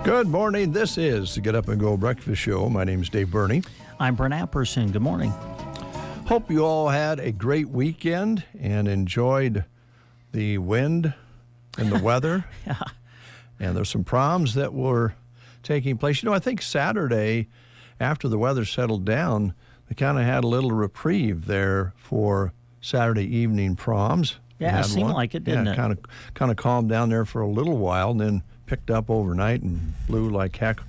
Good morning. This is the Get Up and Go Breakfast Show. My name's Dave Burney. I'm Brent Apperson. Good morning. Hope you all had a great weekend and enjoyed the wind and the weather. Yeah. And there's some proms that were taking place. You know, I think Saturday, after the weather settled down, they kind of had a little reprieve there for Saturday evening proms. Yeah, it seemed like it, didn't it? Kind of calmed down there for a little while and then picked up overnight and blew like heck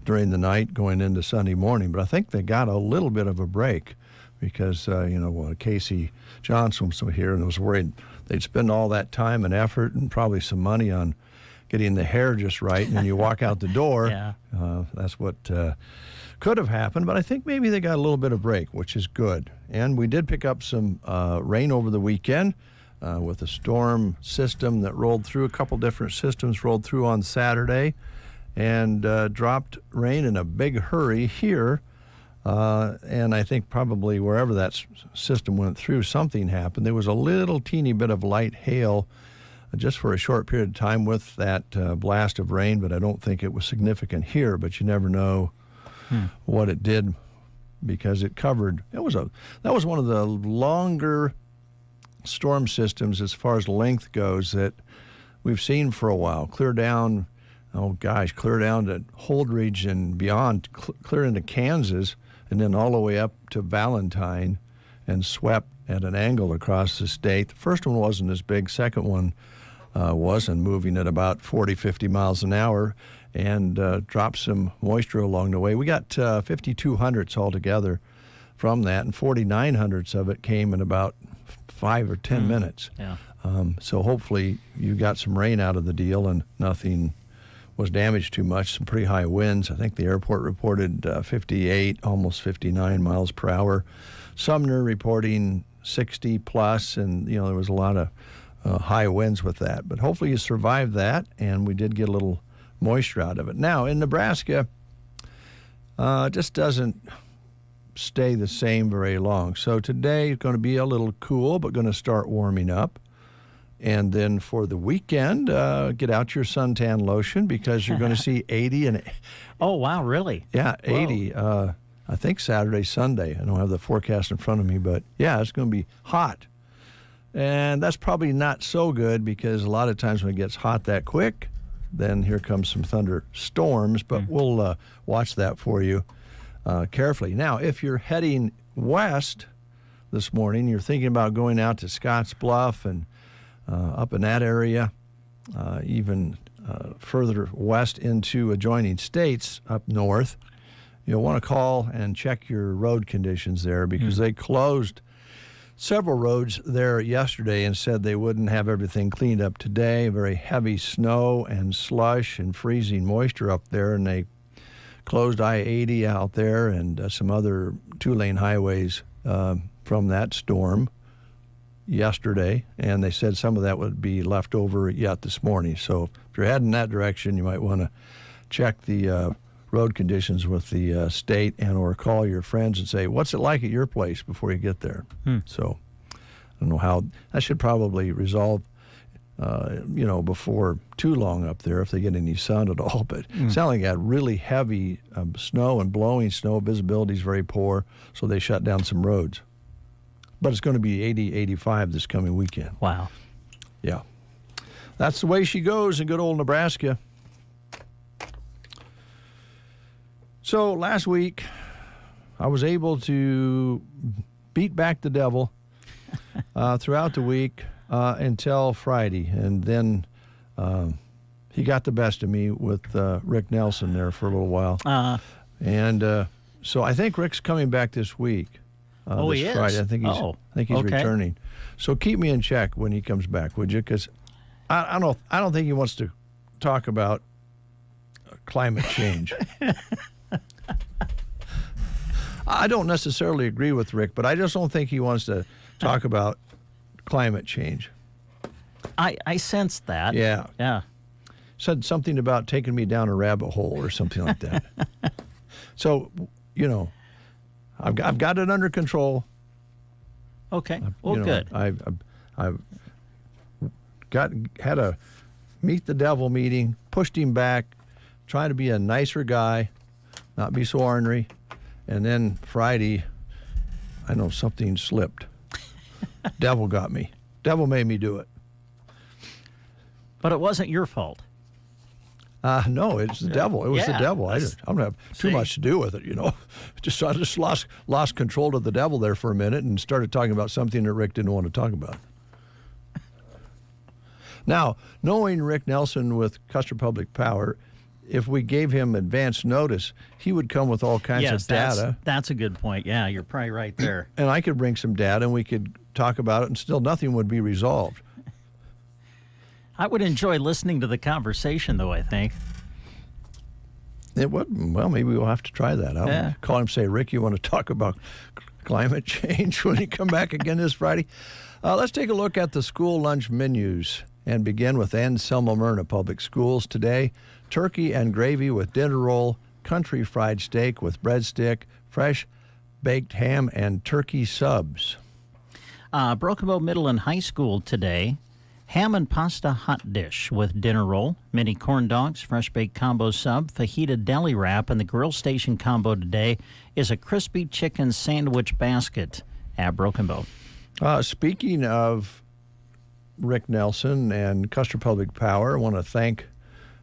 during the night going into Sunday morning. But I think they got a little bit of a break because, Casey Johnson was here and was worried they'd spend all that time and effort and probably some money on getting the hair just right. And then you walk out the door. Yeah. That's what could have happened. But I think maybe they got a little bit of break, which is good. And we did pick up some rain over the weekend. With a storm system that rolled through, a couple different systems rolled through on Saturday and dropped rain in a big hurry here. And I think probably wherever that system went through, something happened. There was a little teeny bit of light hail just for a short period of time with that blast of rain, but I don't think it was significant here, but you never know what it did because it covered. That was one of the longer storm systems as far as length goes that we've seen for a while. Clear down to Holdridge and beyond, clear into Kansas, and then all the way up to Valentine and swept at an angle across the state. The first one wasn't as big. Second one wasn't, moving at about 40, 50 miles an hour and dropped some moisture along the way. We got 52 hundredths altogether from that, and 49 hundredths of it came in about 5 or 10 minutes. Yeah. So hopefully you got some rain out of the deal and nothing was damaged too much. Some pretty high winds. I think the airport reported 58, almost 59 miles per hour. Sumner reporting 60 plus, and there was a lot of high winds with that. But hopefully you survived that, and we did get a little moisture out of it. Now in Nebraska, it just doesn't stay the same very long. So today it's going to be a little cool, but going to start warming up. And then for the weekend, get out your suntan lotion because you're going to see 80 and... Oh, wow, really? Yeah, 80. I think Saturday, Sunday. I don't have the forecast in front of me, but yeah, it's going to be hot. And that's probably not so good because a lot of times when it gets hot that quick, then here comes some thunderstorms, but we'll watch that for you carefully. Now, if you're heading west this morning, you're thinking about going out to Scotts Bluff and up in that area, even further west into adjoining states up north, you'll want to call and check your road conditions there because they closed several roads there yesterday and said they wouldn't have everything cleaned up today. Very heavy snow and slush and freezing moisture up there, and they closed I-80 out there and some other two-lane highways from that storm yesterday, and they said some of that would be left over yet this morning. So if you're heading that direction, you might want to check the road conditions with the state and or call your friends and say, what's it like at your place before you get there? So I don't know how. That should probably resolve before too long up there if they get any sun at all. But it sounded like it had really heavy snow and blowing snow. Visibility is very poor, so they shut down some roads. But it's going to be 80, 85 this coming weekend. Wow. Yeah. That's the way she goes in good old Nebraska. So last week, I was able to beat back the devil throughout the week until Friday. And then he got the best of me with Rick Nelson there for a little while. And so I think Rick's coming back this week. This he is? Friday. I think he's okay. returning. So keep me in check when he comes back, would you? Because I don't think he wants to talk about climate change. I don't necessarily agree with Rick, but I just don't think he wants to talk about climate change. I sensed that. Yeah. Said something about taking me down a rabbit hole or something like that. So, I've got it under control. Okay. Well, good. I've had a meet the devil meeting, pushed him back, trying to be a nicer guy, not be so ornery. And then Friday, I know something slipped. Devil got me. Devil made me do it. But it wasn't your fault. No, it's the devil. It was the devil. I don't have too much to do with it, I just lost control of the devil there for a minute and started talking about something that Rick didn't want to talk about. Now, knowing Rick Nelson with Custer Public Power, if we gave him advance notice, he would come with all kinds of data. That's a good point. Yeah, you're probably right there. And I could bring some data, and we could talk about it, and still nothing would be resolved. I would enjoy listening to the conversation, though, I think. It would. Well, maybe we'll have to try that. I'll call him and say, Rick, you want to talk about climate change when you come back again this Friday? Let's take a look at the school lunch menus and begin with Anselmo Myrna Public Schools today. Turkey and gravy with dinner roll, country fried steak with breadstick, fresh baked ham, and turkey subs. Broken Bow Middle and High School today. Ham and pasta hot dish with dinner roll, mini corn dogs, fresh baked combo sub, fajita deli wrap, and the grill station combo today is a crispy chicken sandwich basket at Broken Bow. Speaking of Rick Nelson and Custer Public Power, I want to thank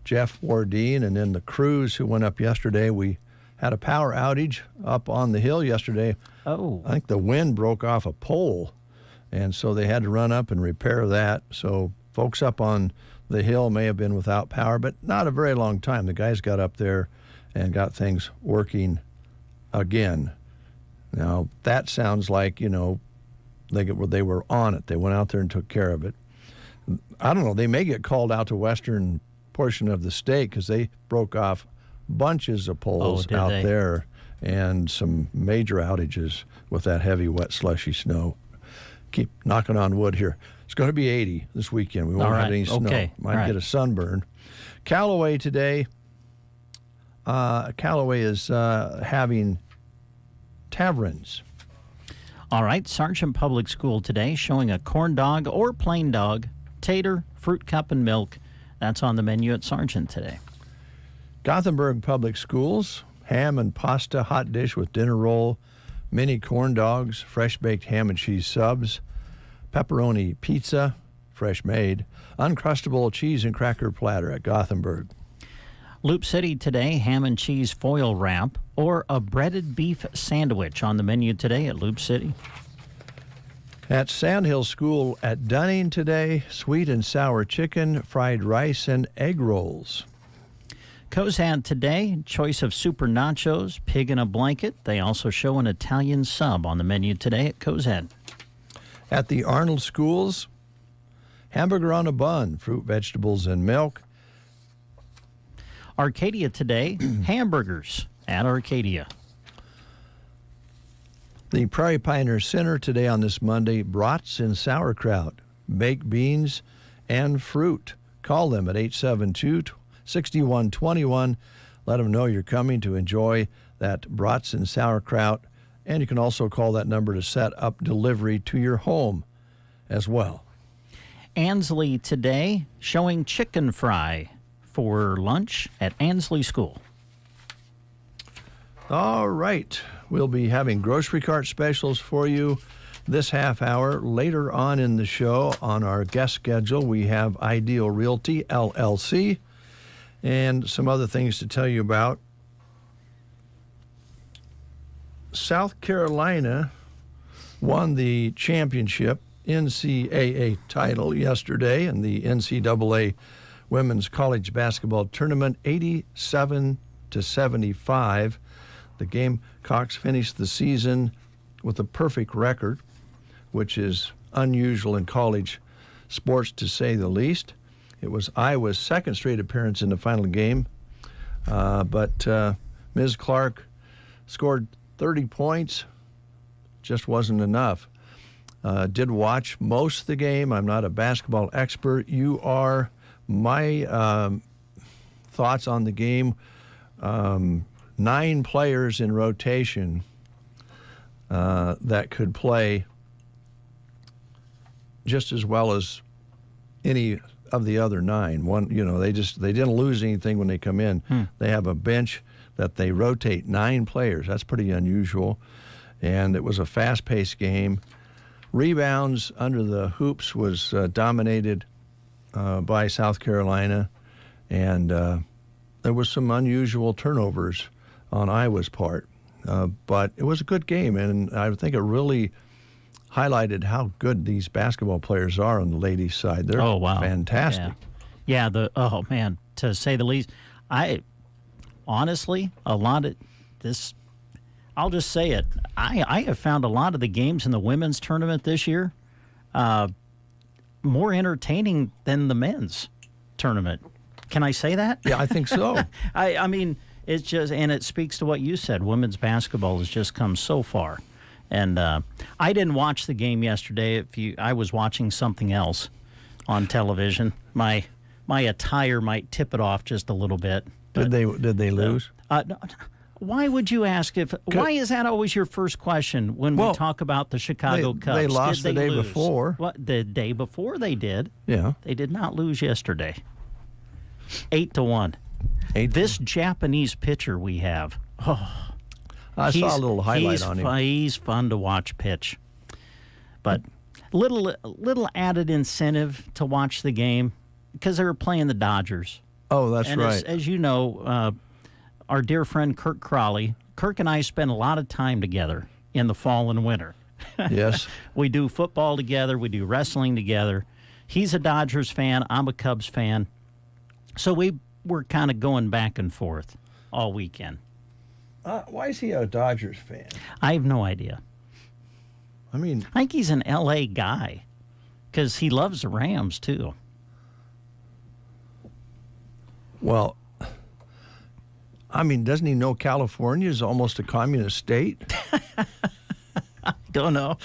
Jeff Wardeen and then the crews who went up yesterday. We had a power outage up on the hill yesterday. Oh. I think the wind broke off a pole. And so they had to run up and repair that. So folks up on the hill may have been without power, but not a very long time. The guys got up there and got things working again. Now, that sounds like, they were on it. They went out there and took care of it. I don't know. They may get called out to western portion of the state because they broke off bunches of poles out there and some major outages with that heavy, wet, slushy snow. Keep knocking on wood here. It's going to be 80 this weekend. We won't have any snow. Might get a sunburn. Callaway today. Callaway is having taverns. All right. Sargent Public School today showing a corn dog or plain dog, tater, fruit cup, and milk. That's on the menu at Sargent today. Gothenburg Public Schools, ham and pasta hot dish with dinner roll, mini corn dogs, fresh baked ham and cheese subs, pepperoni pizza, fresh made, uncrustable cheese and cracker platter at Gothenburg. Loop City today, ham and cheese foil wrap or a breaded beef sandwich on the menu today at Loop City. At Sandhill School at Dunning today, sweet and sour chicken, fried rice, and egg rolls. Cozad today, choice of super nachos, pig in a blanket. They also show an Italian sub on the menu today at Cozad. At the Arnold Schools, hamburger on a bun, fruit, vegetables, and milk. Arcadia today, hamburgers at Arcadia. The Prairie Pioneer Center today on this Monday, brats and sauerkraut, baked beans, and fruit. Call them at 872-6121. Let them know you're coming to enjoy that brats and sauerkraut. And you can also call that number to set up delivery to your home as well. Ansley today showing chicken fry for lunch at Ansley School. All right. We'll be having grocery cart specials for you this half hour. Later on in the show, on our guest schedule, we have Ideal Realty, LLC, and some other things to tell you about. South Carolina won the championship NCAA title yesterday in the NCAA Women's College Basketball Tournament, 87-75. The Gamecocks finished the season with a perfect record, which is unusual in college sports to say the least. It was Iowa's second straight appearance in the final game, but Ms. Clark scored 30 points, just wasn't enough. Did watch most of the game. I'm not a basketball expert. You are. My thoughts on the game, 9 players in rotation that could play just as well as any of the other 9. One, they didn't lose anything when they come in. They have a bench that they rotate 9 players. That's pretty unusual. And it was a fast-paced game. Rebounds under the hoops was dominated by South Carolina, and there was some unusual turnovers on Iowa's part. But it was a good game, and I think it really highlighted how good these basketball players are on the ladies' side. They're fantastic. Yeah, to say the least. Honestly, a lot of this, I'll just say it, I have found a lot of the games in the women's tournament this year more entertaining than the men's tournament. Can I say that? Yeah, I think so. I mean, it's just, and it speaks to what you said. Women's basketball has just come so far. And I didn't watch the game yesterday. I was watching something else on television. My attire might tip it off just a little bit. Did they lose? No, why would you ask why is that always your first question when we talk about the Chicago Cubs? They lost the day before. What, the day before they did. Yeah. They did not lose yesterday. 8-1. This Japanese pitcher we have. I saw a little highlight on him. He's fun to watch pitch. But little added incentive to watch the game because they were playing the Dodgers. Oh, that's right. As you know, our dear friend Kirk Crawley, Kirk and I spend a lot of time together in the fall and winter. Yes. We do football together. We do wrestling together. He's a Dodgers fan. I'm a Cubs fan. So we're kind of going back and forth all weekend. Why is he a Dodgers fan? I have no idea. I think he's an L.A. guy because he loves the Rams, too. Well, doesn't he know California is almost a communist state? I don't know.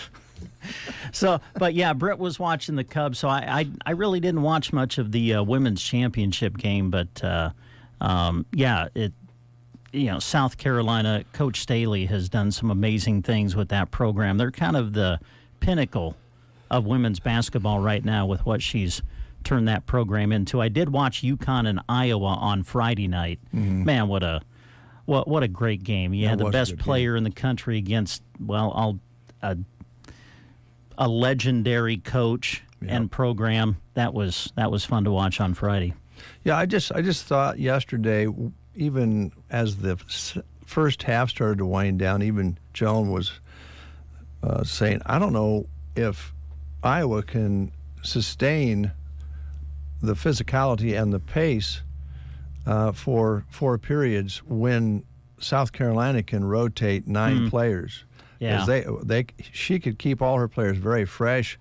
So, but yeah, Britt was watching the Cubs, so I really didn't watch much of the women's championship game, but South Carolina, Coach Staley has done some amazing things with that program. They're kind of the pinnacle of women's basketball right now with what she's turned that program into. I did watch UConn and Iowa on Friday night. Mm-hmm. Man, what a great game. You had the best player in the country against a legendary coach and program. That was fun to watch on Friday. Yeah, I just thought yesterday, even as the first half started to wind down, even Joan was saying, I don't know if Iowa can sustain the physicality and the pace for 4 periods when South Carolina can rotate 9 players. Yeah. She could keep all her players very fresh.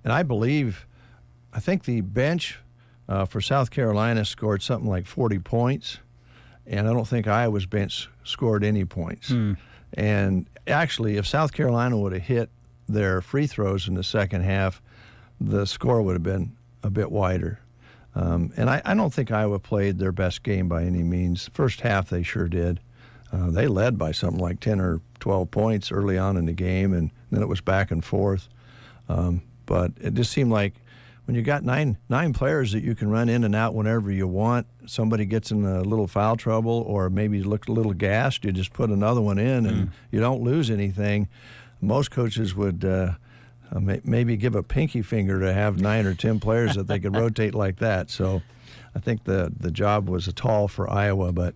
And I think the bench for South Carolina scored something like 40 points. And I don't think Iowa's bench scored any points. And actually, if South Carolina would have hit their free throws in the second half, the score would have been a bit wider. And I don't think Iowa played their best game by any means. First half, they sure did. They led by something like 10 or 12 points early on in the game, and then it was back and forth. But it just seemed like when you got nine players that you can run in and out whenever you want, somebody gets in a little foul trouble or maybe looked a little gassed, you just put another one in and you don't lose anything. Most coaches would maybe give a pinky finger to have 9 or 10 players that they could rotate like that. So I think the job was tall for Iowa. But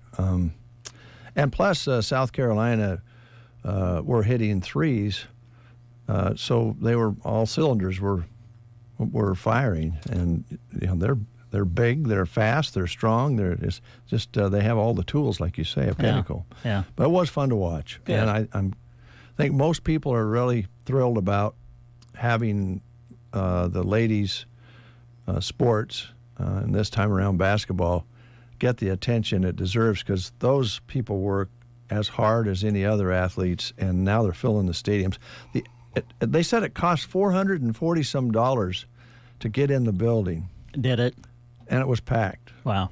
and plus South Carolina were hitting threes So they were all cylinders were firing, and they're big, they're fast, they're strong. They're just they have all the tools, like you say, a pinnacle. Yeah. But it was fun to watch, Good. and I think most people are really thrilled about having the ladies' sports, and this time around basketball, get the attention it deserves, because those people work as hard as any other athletes, and now they're filling the stadiums. They said it cost $440 to get in the building. Did it? And it was packed. Wow.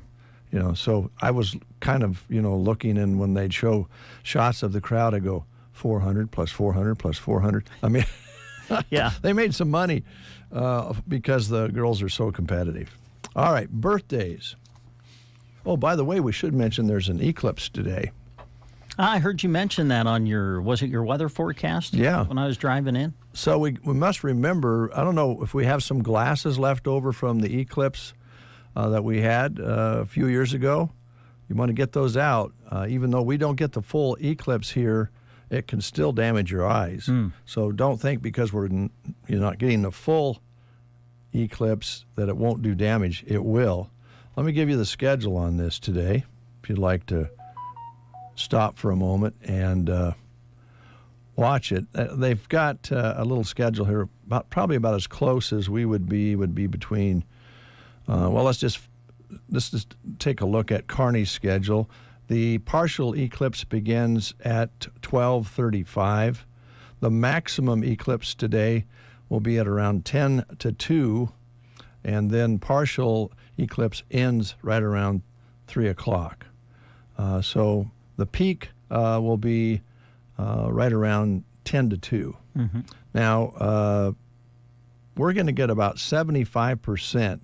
So I was kind of, looking, and when they'd show shots of the crowd, I go, 400 plus 400 plus 400. I mean, yeah, they made some money because the girls are so competitive. All right, birthdays. Oh, by the way, we should mention there's an eclipse today. I heard you mention that on your weather forecast? Yeah. When I was driving in? So we must remember, I don't know if we have some glasses left over from the eclipse that we had a few years ago. You want to get those out. Even though we don't get the full eclipse here, it can still damage your eyes. So don't think because you're not getting the full eclipse that it won't do damage. It will. Let me give you the schedule on this today, if you'd like to stop for a moment and watch it. They've got a little schedule here, probably about as close as we would be between. Let's just take a look at Kearney's schedule. The partial eclipse begins at 12:35. The maximum eclipse today will be at around 10 to 2, and then partial eclipse ends right around 3 o'clock. So the peak will be right around 10 to 2. Mm-hmm. Now, we're going to get about 75%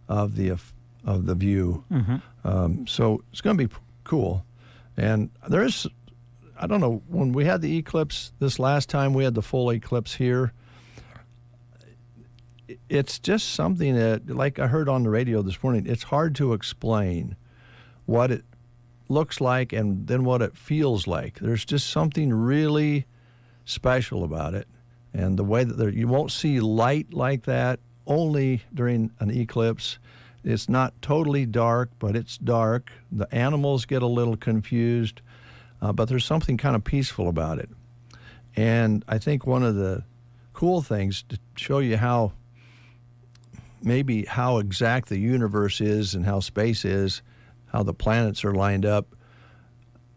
of the view. Mm-hmm. So it's going to be cool. And I don't know, when we had the eclipse this last time, we had the full eclipse here. It's just something that, like I heard on the radio this morning, it's hard to explain what it looks like and then what it feels like. There's just something really special about it. And the way that you won't see light like that only during an eclipse. It's not totally dark, but it's dark. The animals get a little confused, but there's something kind of peaceful about it. And I think one of the cool things to show you how exact the universe is and how space is, how the planets are lined up.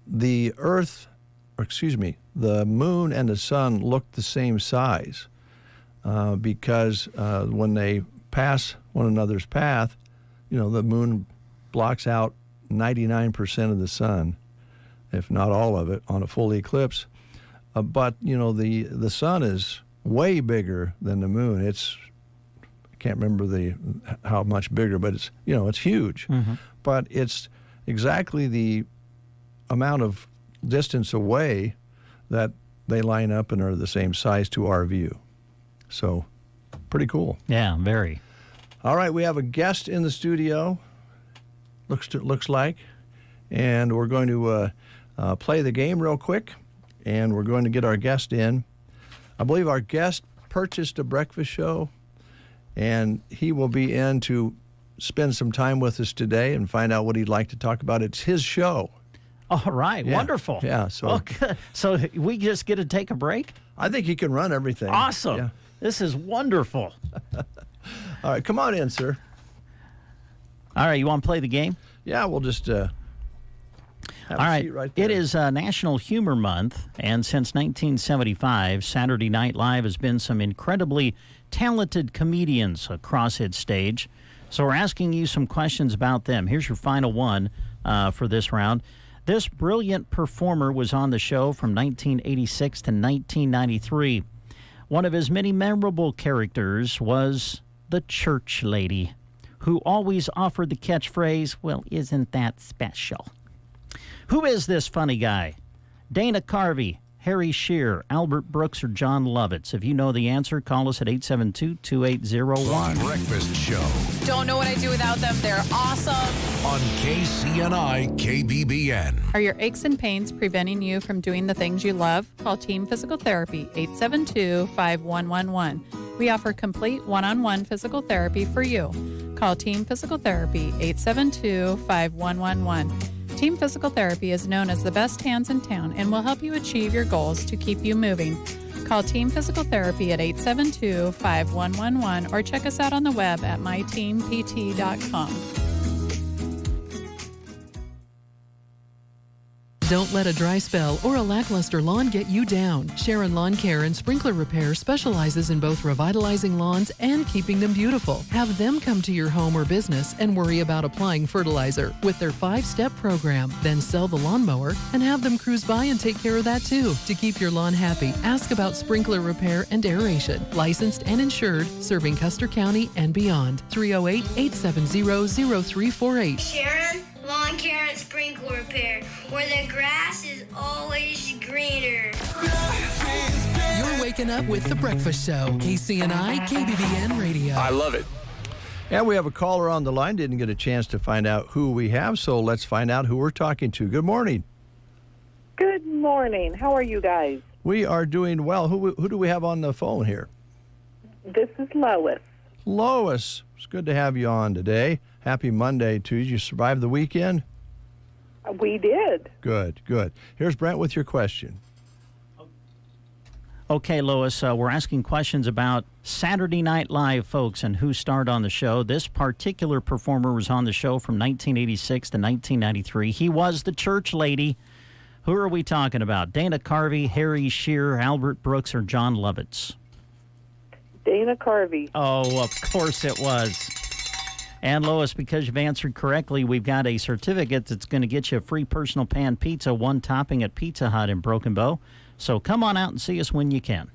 The moon and the sun look the same size because when they pass one another's path, the moon blocks out 99% of the sun, if not all of it, on a full eclipse. But the sun is way bigger than the moon. I can't remember how much bigger, but it's huge. Mm-hmm. But it's exactly the amount of distance away that they line up and are the same size to our view. So, pretty cool. Yeah, very. All right, we have a guest in the studio, looks like, and we're going to play the game real quick, and we're going to get our guest in. I believe our guest purchased a breakfast show, and he will be in to spend some time with us today and find out what he'd like to talk about. It's his show. All right, yeah. Wonderful. Yeah. So we just get to take a break? I think he can run everything. Awesome. Yeah. This is wonderful. All right, come on in, sir. All right, you want to play the game? Yeah, we'll just have all right. A seat right there. It is National Humor Month, and since 1975, Saturday Night Live has been some incredibly talented comedians across its stage. So we're asking you some questions about them. Here's your final one for this round. This brilliant performer was on the show from 1986 to 1993. One of his many memorable characters was the church lady, who always offered the catchphrase, "Well, isn't that special?" Who is this funny guy? Dana Carvey, Harry Shearer, Albert Brooks, or John Lovitz? If you know the answer, call us at 872-2801. Breakfast Show Don't know what I'd do without them. They're awesome. on KCNI KBBN. Are your aches and pains preventing you from doing the things you love? Call Team Physical Therapy, 872-5111. We offer complete one-on-one physical therapy for you. Call Team Physical Therapy, 872-5111. Team Physical Therapy is known as the best hands in town and will help you achieve your goals to keep you moving. Call Team Physical Therapy at 872-5111 or check us out on the web at myteampt.com. Don't let a dry spell or a lackluster lawn get you down. Sharon Lawn Care and Sprinkler Repair specializes in both revitalizing lawns and keeping them beautiful. Have them come to your home or business and worry about applying fertilizer with their 5-step program. Then sell the lawnmower and have them cruise by and take care of that too. To keep your lawn happy, ask about sprinkler repair and aeration. Licensed and insured, serving Custer County and beyond. 308-870-0348. Sharon Lawn Care and Sprinkler Repair, where the grass is always greener. You're waking up with The Breakfast Show. KCNI KBBN Radio. I love it. And we have a caller on the line. Didn't get a chance to find out who we have, so let's find out who we're talking to. Good morning. Good morning. How are you guys? We are doing well. Who do we have on the phone here? This is Lois. Lois, it's good to have you on today. Happy Monday to you. Did you survive the weekend? We did. Good, good. Here's Brent with your question. Okay, Lois, we're asking questions about Saturday Night Live, folks, and who starred on the show. This particular performer was on the show from 1986 to 1993. He was the church lady. Who are we talking about? Dana Carvey, Harry Shearer, Albert Brooks, or John Lovitz? Dana Carvey. Oh, of course it was. And Lois, because you've answered correctly, we've got a certificate that's going to get you a free personal pan pizza, one topping at Pizza Hut in Broken Bow. So come on out and see us when you can.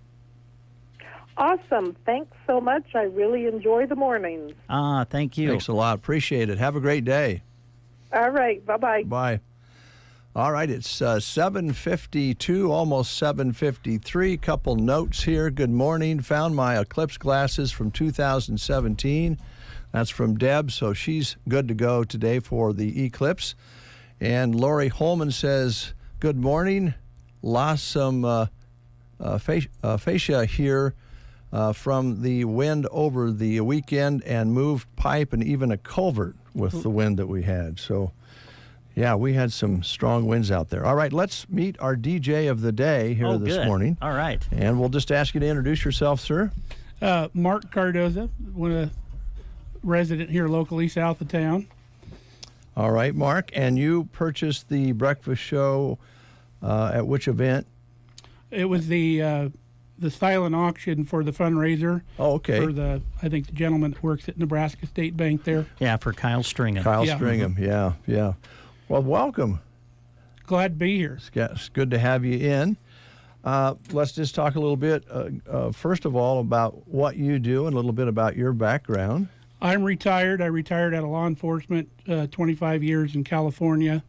Awesome. Thanks so much. I really enjoy the mornings. Thank you. Thanks a lot. Appreciate it. Have a great day. All right. Bye-bye. Bye. All right, it's 7:52, almost 7:53. Couple notes here. Good morning. Found my eclipse glasses from 2017. That's from Deb, so she's good to go today for the eclipse. And Lori Holman says, good morning. Lost some fascia here from the wind over the weekend and moved pipe and even a culvert with the wind that we had. So, yeah, we had some strong winds out there. All right, let's meet our DJ of the day here this morning. All right. And we'll just ask you to introduce yourself, sir. Mark Cardoza, resident here locally south of town. All right, Mark. And you purchased the breakfast show at which event? It was the silent auction for the fundraiser. Oh, okay. For I think the gentleman that works at Nebraska State Bank there. Yeah, for Kyle Stringham. Stringham, yeah. Well, welcome. Glad to be here. It's good to have you in. Let's just talk a little bit, first of all, about what you do and a little bit about your background. I'm retired. I retired out of law enforcement 25 years in California.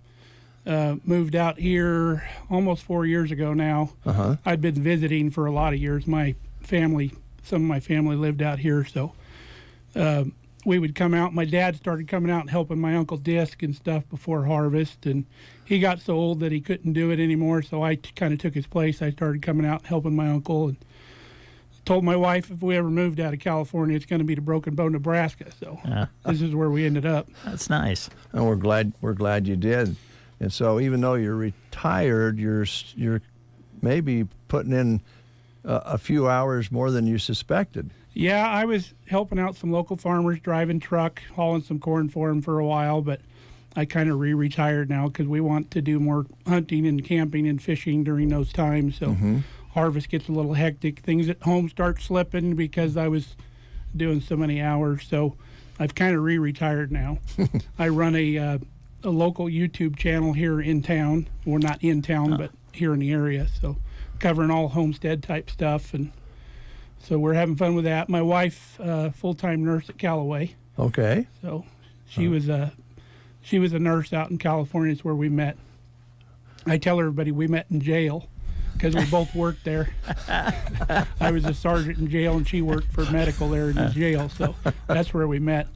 Moved out here almost 4 years ago now. Uh-huh. I'd been visiting for a lot of years. Some of my family lived out here, so we would come out. My dad started coming out and helping my Uncle Disk and stuff before harvest, and he got so old that he couldn't do it anymore, so I kind of took his place. I started coming out and helping my uncle, and told my wife if we ever moved out of California, it's going to be to Broken Bow, Nebraska. So this is where we ended up. That's nice. And we're glad you did. And so even though you're retired, you're maybe putting in a few hours more than you suspected. Yeah, I was helping out some local farmers, driving truck, hauling some corn for them for a while, but I kind of retired now because we want to do more hunting and camping and fishing during those times. So harvest gets a little hectic. Things at home start slipping because I was doing so many hours. So I've kind of retired now. I run a local YouTube channel here in town. Well, not in town, but here in the area. So covering all homestead type stuff. And so we're having fun with that. My wife, full-time nurse at Callaway. Okay. So she was a nurse out in California. It's where we met. I tell everybody we met in jail. because we both worked there. I was a sergeant in jail, and she worked for medical there in the jail, so that's where we met.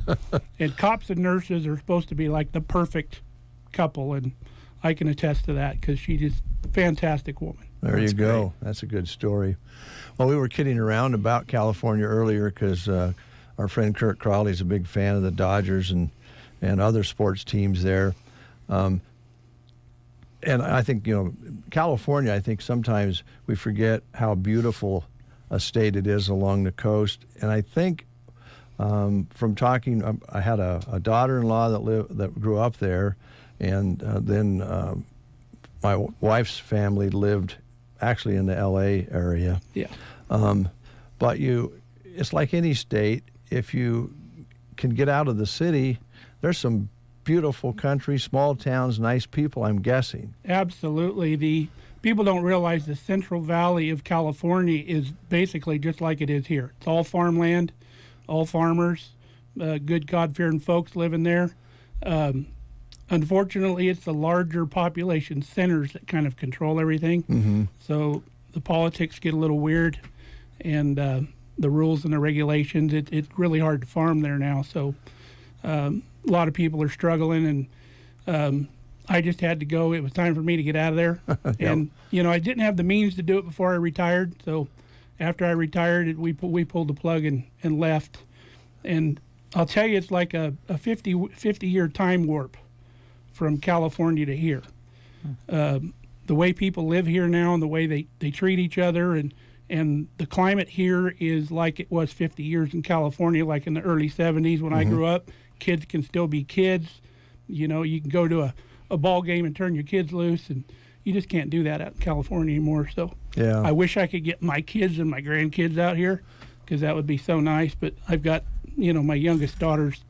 And cops and nurses are supposed to be like the perfect couple, and I can attest to that because she's just a fantastic woman. There you go. That's a good story. Well, we were kidding around about California earlier because our friend Kurt Crowley is a big fan of the Dodgers and other sports teams there. And I think, California, I think sometimes we forget how beautiful a state it is along the coast. And I think from talking, I had a daughter-in-law that grew up there, and then my wife's family lived actually in the L.A. area. Yeah. But it's like any state. If you can get out of the city, there's some beautiful country, small towns, nice people, I'm guessing. Absolutely. The people don't realize the Central Valley of California is basically just like it is here. It's all farmland, all farmers, good God-fearing folks living there. Unfortunately, it's the larger population centers that kind of control everything. Mm-hmm. So the politics get a little weird, and the rules and the regulations, it's really hard to farm there now. So a lot of people are struggling, and I just had to go. It was time for me to get out of there. Yep. And, I didn't have the means to do it before I retired. So after I retired, we pulled the plug and left. And I'll tell you, it's like a 50-year time warp from California to here. The way people live here now and the way they treat each other, and the climate here is like it was 50 years in California, like in the early 70s when I grew up. Kids can still be kids. You can go to a ball game and turn your kids loose, and you just can't do that out in California anymore. So yeah. I wish I could get my kids and my grandkids out here, because that would be so nice. But I've got, my youngest daughter's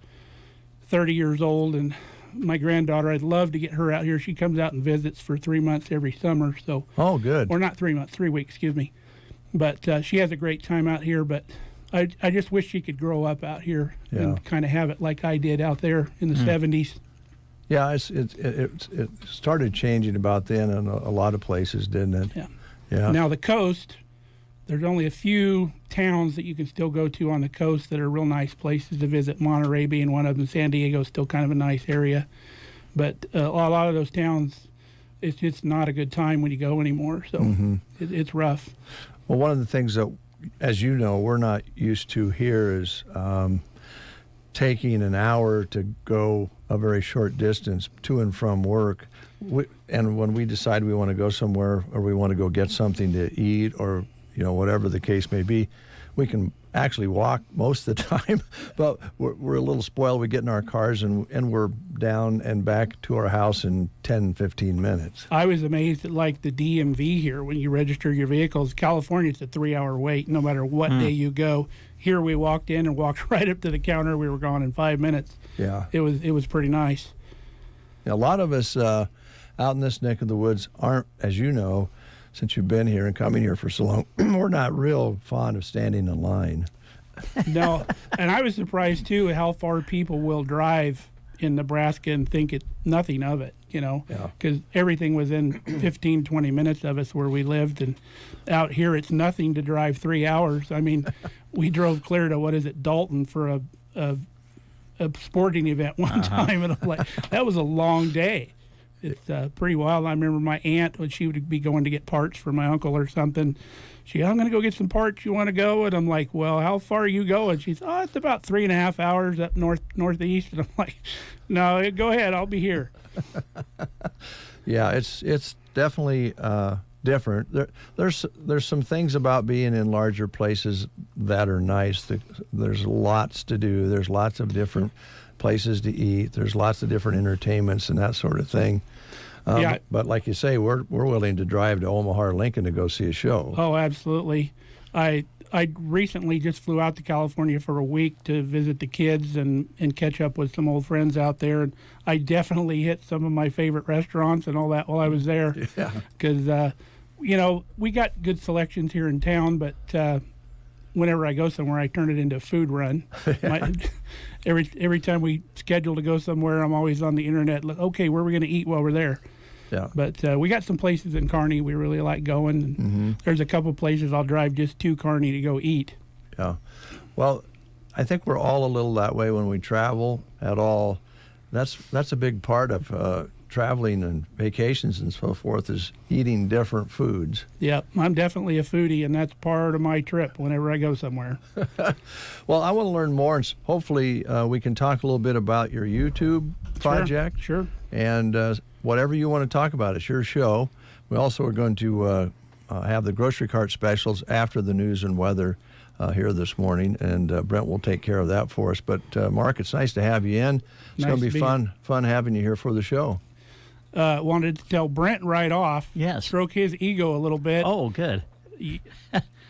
30 years old, and my granddaughter, I'd love to get her out here. She comes out and visits for 3 months every summer. So oh, good. Or not 3 months, 3 weeks, excuse me. But she has a great time out here. But I just wish she could grow up out here and kind of have it like I did out there in the 70s. Yeah, it started changing about then in a lot of places, didn't it? Yeah. Now the coast, there's only a few towns that you can still go to on the coast that are real nice places to visit. Monterey being one of them. San Diego is still kind of a nice area. But a lot of those towns, it's just not a good time when you go anymore. So it's rough. Well, one of the things that, as you know, we're not used to here is taking an hour to go a very short distance to and from work. And when we decide we want to go somewhere or we want to go get something to eat or, whatever the case may be, we can actually walk most of the time, but we're a little spoiled. We get in our cars and we're down and back to our house in 10, 15 minutes. I was amazed at like the DMV here when you register your vehicles. California, it's a 3-hour wait no matter what day you go. Here we walked in and walked right up to the counter. We were gone in 5 minutes. Yeah. It was pretty nice. A lot of us out in this neck of the woods aren't, as you know, since you've been here and coming here for so long, we're not real fond of standing in line. No, and I was surprised, too, at how far people will drive in Nebraska and think it nothing of it, because everything was in 15, 20 minutes of us where we lived. And out here, it's nothing to drive 3 hours. I mean, we drove clear to, Dalton for a sporting event one time, and I'm like, that was a long day. It's pretty wild. I remember my aunt, when she would be going to get parts for my uncle or something, I'm going to go get some parts. You want to go? And I'm like, well, how far are you going? She's, it's about 3.5 hours up northeast. And I'm like, no, go ahead. I'll be here. Yeah, it's definitely different. There's some things about being in larger places that are nice. There's lots to do. There's lots of different places to eat. There's lots of different entertainments and that sort of thing. But like you say, we're willing to drive to Omaha or Lincoln to go see a show. Oh, absolutely. I recently just flew out to California for a week to visit the kids and catch up with some old friends out there. And I definitely hit some of my favorite restaurants and all that while I was there. Yeah. Because, we got good selections here in town, but whenever I go somewhere, I turn it into a food run. Yeah. Every time we schedule to go somewhere, I'm always on the internet. Look, okay, where are we going to eat while we're there? Yeah. But we got some places in Kearney we really like going. And there's a couple places I'll drive just to Kearney to go eat. Yeah. Well, I think we're all a little that way when we travel at all. That's a big part of traveling and vacations and so forth, is eating different foods. Yep, I'm definitely a foodie, and that's part of my trip whenever I go somewhere. Well, I want to learn more, and hopefully we can talk a little bit about your YouTube project. Sure. And whatever you want to talk about, it's your show. We also are going to have the grocery cart specials after the news and weather here this morning, and Brent will take care of that for us. But Mark, it's nice to have you in. It's going to be fun having you here for the show. Wanted to tell Brent right off, Yes. stroke his ego a little bit. Oh, good.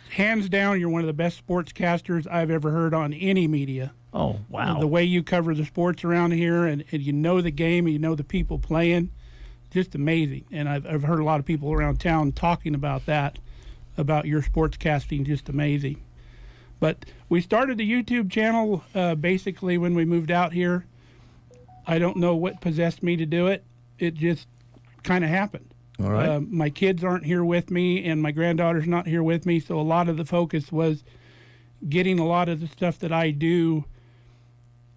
Hands down, you're one of the best sportscasters I've ever heard on any media. Oh, wow. The way you cover the sports around here, and you know the game, and you know the people playing, just amazing. And I've heard a lot of people around town talking about that, about your sportscasting, just amazing. But we started the YouTube channel basically when we moved out here. I don't know what possessed me to do it. It just kind of happened. All right. My kids aren't here with me, and my granddaughter's not here with me, so a lot of the focus was getting a lot of the stuff that I do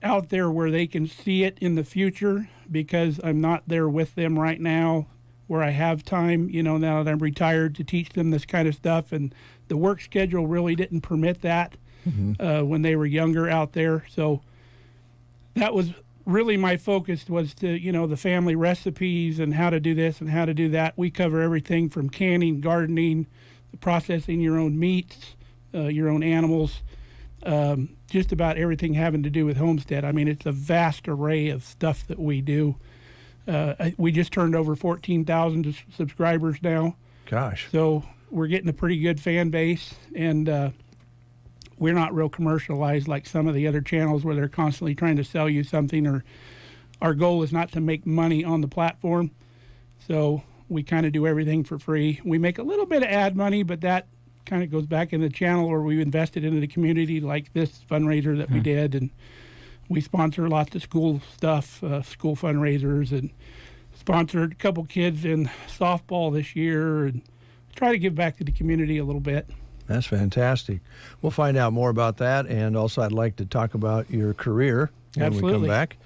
out there where they can see it in the future, because I'm not there with them right now where I have time, now that I'm retired, to teach them this kind of stuff. And the work schedule really didn't permit that when they were younger out there. So that was really my focus, was to, the family recipes and how to do this and how to do that. We cover everything from canning, gardening, processing your own meats, your own animals, just about everything having to do with homestead. I mean, it's a vast array of stuff that we do. We just turned over 14,000 subscribers now. Gosh. So we're getting a pretty good fan base, and we're not real commercialized like some of the other channels where they're constantly trying to sell you something, or our goal is not to make money on the platform. So we kind of do everything for free. We make a little bit of ad money, but that kind of goes back in the channel, or we invested into the community, like this fundraiser that we did, and we sponsor lots of school stuff, school fundraisers, and sponsored a couple kids in softball this year, and try to give back to the community a little bit. That's fantastic. We'll find out more about that, and also I'd like to talk about your career when we come back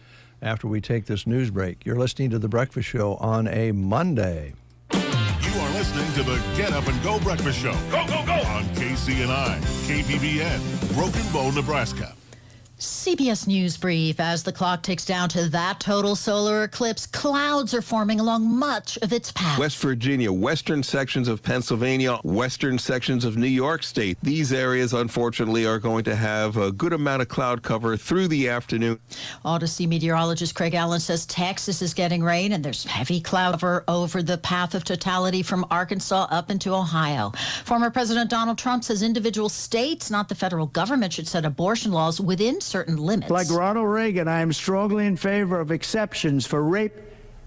after we take this news break. You're listening to The Breakfast Show on a Monday. You are listening to the Get Up and Go Breakfast Show. Go, go, go! On KCNI, KBBN, Broken Bow, Nebraska. CBS News Brief. As the clock ticks down to that total solar eclipse, clouds are forming along much of its path. West Virginia, western sections of Pennsylvania, western sections of New York State. These areas, unfortunately, are going to have a good amount of cloud cover through the afternoon. Odyssey meteorologist Craig Allen says Texas is getting rain, and there's heavy cloud cover over the path of totality from Arkansas up into Ohio. Former President Donald Trump says individual states, not the federal government, should set abortion laws within certain limits. Like Ronald Reagan, I am strongly in favor of exceptions for rape,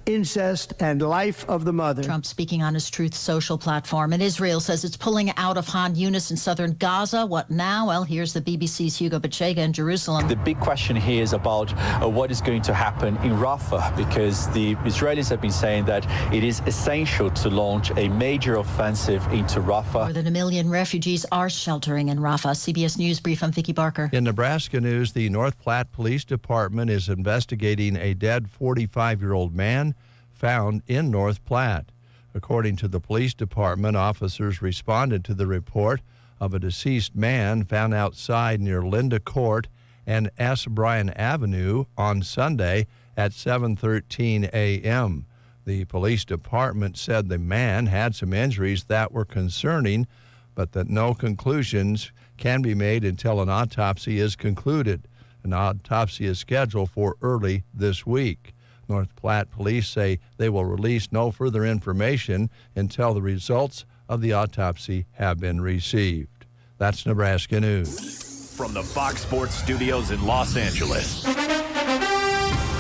incest, and life of the mother. Trump speaking on his Truth Social platform. And Israel says it's pulling out of Khan Yunis in southern Gaza. What now? Well, here's the BBC's Hugo Bachega in Jerusalem. The big question here is about what is going to happen in Rafah, because the Israelis have been saying that it is essential to launch a major offensive into Rafah. More than 1 million refugees are sheltering in Rafah. CBS News Brief, I'm Vicki Barker. In Nebraska news, the North Platte Police Department is investigating a dead 45-year-old man found in North Platte. According to the police department, officers responded to the report of a deceased man found outside near Linda Court and S. Bryan Avenue on Sunday at 7:13 a.m. The police department said the man had some injuries that were concerning, but that no conclusions can be made until an autopsy is concluded. An autopsy is scheduled for early this week. North Platte police say they will release no further information until the results of the autopsy have been received. That's Nebraska News. From the Fox Sports Studios in Los Angeles,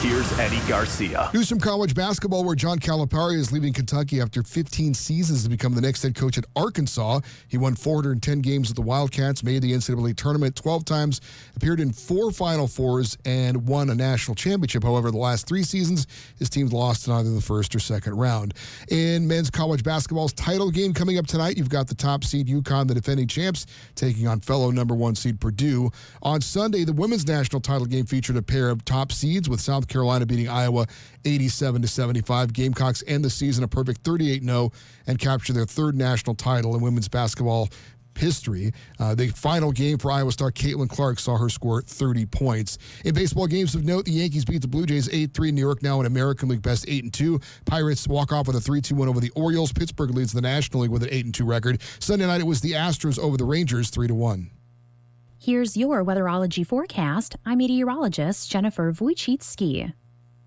Here's Eddie Garcia. News from college basketball, where John Calipari is leaving Kentucky after 15 seasons to become the next head coach at Arkansas. He won 410 games with the Wildcats, made the NCAA tournament 12 times, appeared in 4 Final Fours, and won a national championship. However, the last 3 seasons, his teams lost in either the first or second round. In men's college basketball's title game coming up tonight, you've got the top seed UConn, the defending champs, taking on fellow number 1 seed Purdue. On Sunday, the women's national title game featured a pair of top seeds, with South Carolina beating Iowa 87-75. Gamecocks end the season a perfect 38-0 and capture their 3rd national title in women's basketball history. The final game for Iowa star Caitlin Clark saw her score 30 points. In baseball games of note, the Yankees beat the Blue Jays 8-3. New York now in American League best 8-2. Pirates walk off with a 3-2 win over the Orioles. Pittsburgh leads the National League with an 8-2 record. Sunday night it was the Astros over the Rangers 3-1. Here's your weatherology forecast. I'm meteorologist Jennifer Wojcicki.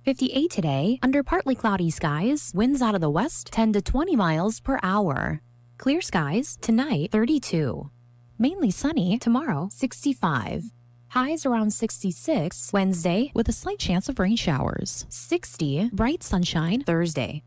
58 today, under partly cloudy skies, winds out of the west 10 to 20 miles per hour. Clear skies, tonight 32. Mainly sunny, tomorrow 65. Highs around 66 Wednesday with a slight chance of rain showers. 60, bright sunshine Thursday.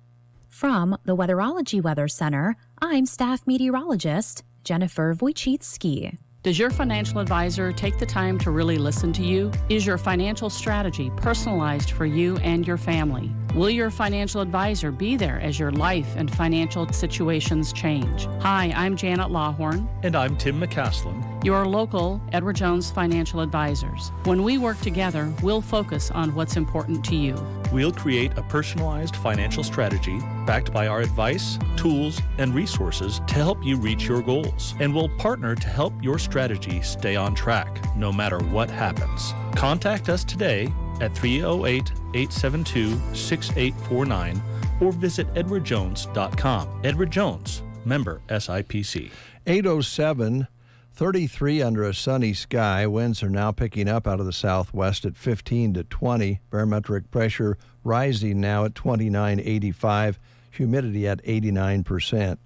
From the Weatherology Weather Center, I'm staff meteorologist Jennifer Wojcicki. Does your financial advisor take the time to really listen to you? Is your financial strategy personalized for you and your family? Will your financial advisor be there as your life and financial situations change? Hi, I'm Janet Lawhorn. And I'm Tim McCaslin. Your local Edward Jones financial advisors. When we work together, we'll focus on what's important to you. We'll create a personalized financial strategy backed by our advice, tools, and resources to help you reach your goals. And we'll partner to help your strategy stay on track, no matter what happens. Contact us today at 308-872-6849 or visit edwardjones.com. Edward Jones, member SIPC. 807, 33 under a sunny sky. Winds are now picking up out of the southwest at 15 to 20. Barometric pressure rising now at 29.85. Humidity at 89%.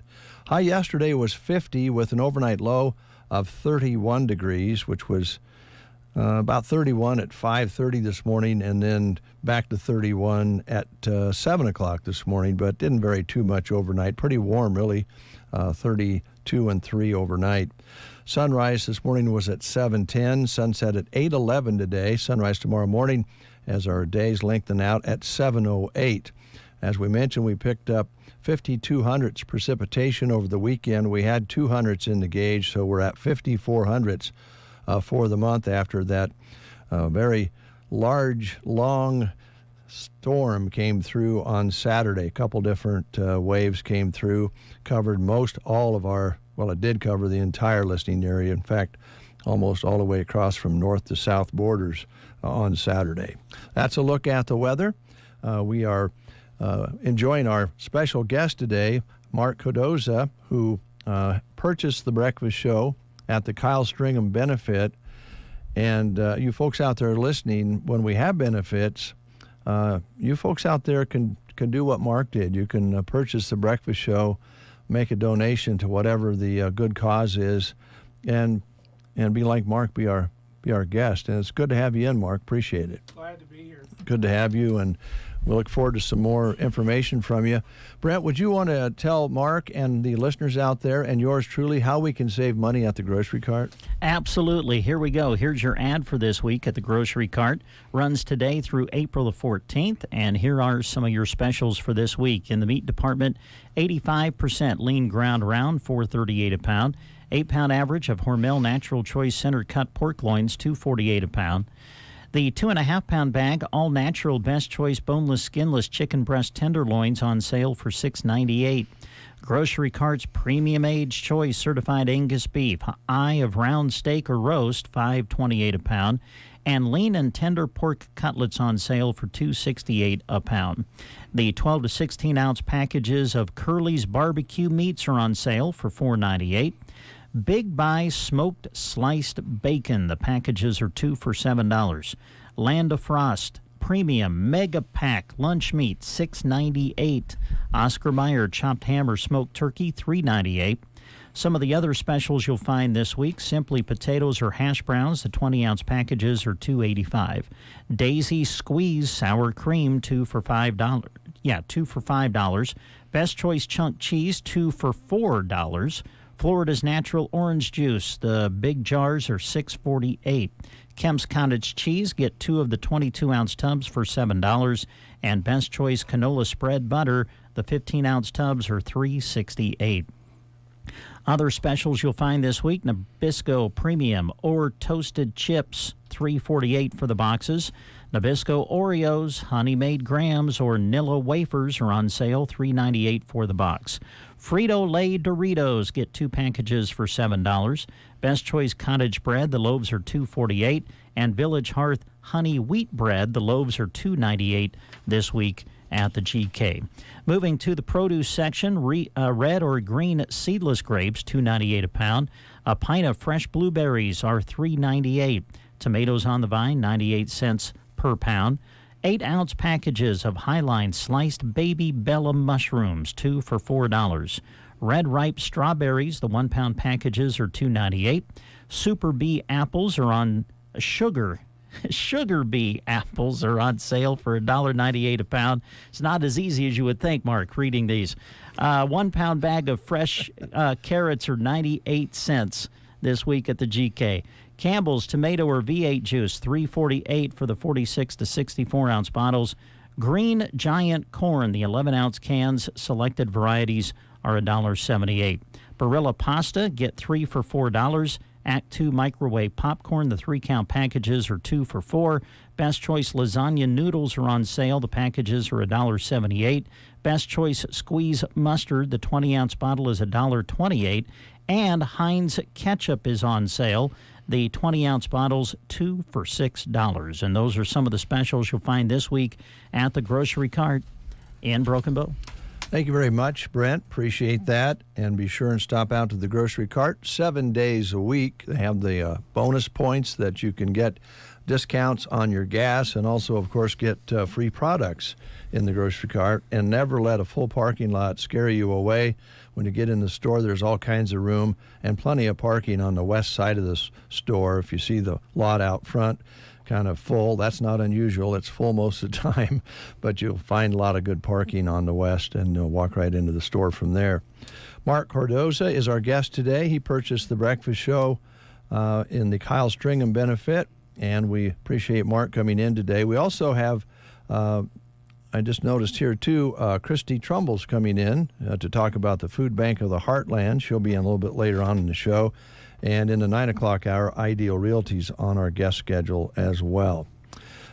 High yesterday was 50 with an overnight low of 31 degrees, which was about 31 at 5:30 this morning, and then back to 31 at 7 o'clock this morning, but didn't vary too much overnight. Pretty warm, really, 32 and 3 overnight. Sunrise this morning was at 7:10, sunset at 8:11 today. Sunrise tomorrow morning as our days lengthen out at 7:08. As we mentioned, we picked up 52 hundredths precipitation over the weekend. We had 2 hundredths in the gauge, so we're at 54 hundredths for the month after that very large, long storm came through on Saturday. A couple different waves came through, covered most all of our, well, it did cover the entire listening area. In fact, almost all the way across from north to south borders on Saturday. That's a look at the weather. We are enjoying our special guest today, Mark Codoza, who purchased the breakfast show at the Kyle Stringham benefit. And you folks out there listening, when we have benefits, you folks out there can do what Mark did. You can purchase the breakfast show, make a donation to whatever the good cause is, and be like Mark, be our guest. And it's good to have you in, Mark. Appreciate it. Glad to be here. Good to have you, and we'll look forward to some more information from you. Brent, would you want to tell Mark and the listeners out there, and yours truly, how we can save money at the grocery cart? Absolutely. Here we go. Here's your ad for this week at the grocery cart. Runs today through April the 14th, and here are some of your specials for this week. In the meat department, 85% lean ground round, $4.38 a pound. 8-pound average of Hormel Natural Choice Center Cut pork loins, $2.48 a pound. The 2.5-pound bag, all-natural Best Choice boneless, skinless chicken breast tenderloins on sale for $6.98. Grocery Cart's premium aged choice certified Angus beef, eye of round steak or roast, $5.28 a pound. And lean and tender pork cutlets on sale for $2.68 a pound. The 12 to 16-ounce packages of Curly's barbecue meats are on sale for $4.98. Big Buy smoked sliced bacon. The packages are 2 for $7. Land of Frost premium mega pack lunch meat, $6.98. Oscar Mayer chopped ham or smoked turkey, $3.98. Some of the other specials you'll find this week: Simply potatoes or hash browns. The 20-ounce packages are $2.85. Daisy Squeeze sour cream, 2 for $5. Yeah, 2 for $5. Best Choice chunk cheese, 2 for $4. Florida's Natural Orange Juice. The big jars are $6.48. Kemp's Cottage Cheese. Get 2 of the 22-ounce tubs for $7. And Best Choice Canola Spread Butter. The 15-ounce tubs are $3.68. Other specials you'll find this week: Nabisco Premium or Toasted Chips, $3.48 for the boxes. Nabisco Oreos, Honey Made Grams, or Nilla Wafers are on sale, $3.98 for the box. Frito-Lay Doritos, get 2 packages for $7. Best Choice Cottage Bread, the loaves are $2.48. And Village Hearth Honey Wheat Bread, the loaves are $2.98 this week at the GK. Moving to the produce section, red or green seedless grapes, $2.98 a pound. A pint of fresh blueberries are $3.98. Tomatoes on the vine, 98 cents per pound. 8-ounce packages of Highline sliced baby Bella mushrooms, 2 for $4. Red ripe strawberries, the 1-pound packages are $2.98. Super Bee apples are on Sugar Bee apples are on sale for $1.98 a pound. It's not as easy as you would think, Mark, reading these. 1-pound bag of fresh carrots are 98 cents this week at the GK. Campbell's tomato or V8 juice, $3.48 for the 46 to 64-ounce bottles. Green Giant corn, the 11-ounce cans, selected varieties are $1.78. Barilla pasta, get 3 for $4. Act 2 microwave popcorn, the 3-count packages are 2 for $4. Best Choice lasagna noodles are on sale. The packages are $1.78. Best Choice squeeze mustard, the 20-ounce bottle is $1.28. And Heinz ketchup is on sale. The 20-ounce bottles, 2 for $6. And those are some of the specials you'll find this week at the grocery cart in Broken Bow. Thank you very much, Brent. Appreciate that. And be sure and stop out to the grocery cart 7 days a week. They have the bonus points that you can get discounts on your gas and also, of course, get free products in the grocery cart. And never let a full parking lot scare you away. When you get in the store, there's all kinds of room and plenty of parking on the west side of the store. If you see the lot out front kind of full, that's not unusual. It's full most of the time, but you'll find a lot of good parking on the west and walk right into the store from there. Mark Cardoza is our guest today. He purchased the breakfast show in the Kyle Stringham benefit, and we appreciate Mark coming in today. We also have I just noticed here, too, Christy Trumbull's coming in to talk about the Food Bank of the Heartland. She'll be in a little bit later on in the show. And in the 9 o'clock hour, Ideal Realty's on our guest schedule as well.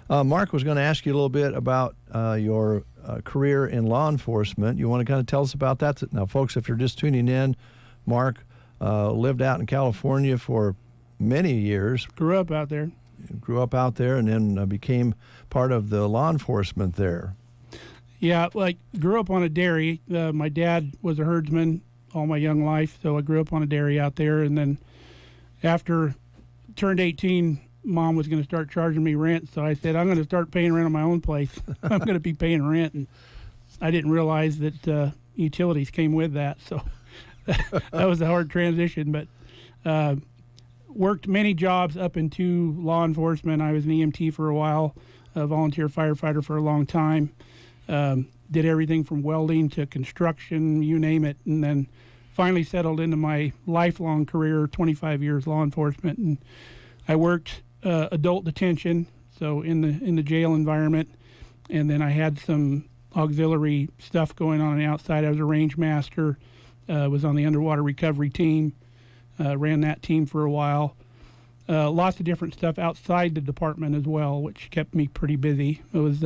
Mark was going to ask you a little bit about your career in law enforcement. You want to kind of tell us about that? Now, folks, if you're just tuning in, Mark lived out in California for many years. Grew up out there, and then became part of the law enforcement there. Yeah, like grew up on a dairy. My dad was a herdsman all my young life, so I grew up on a dairy out there. And then after turned 18, Mom was going to start charging me rent, so I said, I'm going to start paying rent on my own place. I'm going to be paying rent, and I didn't realize that utilities came with that, so that was a hard transition. But worked many jobs up into law enforcement. I was an EMT for a while, a volunteer firefighter for a long time. Did everything from welding to construction, you name it, and then finally settled into my lifelong career, 25 years law enforcement. And I worked adult detention, so in the jail environment, and then I had some auxiliary stuff going on the outside. I was a range master, was on the underwater recovery team, ran that team for a while. Lots of different stuff outside the department as well, which kept me pretty busy. I was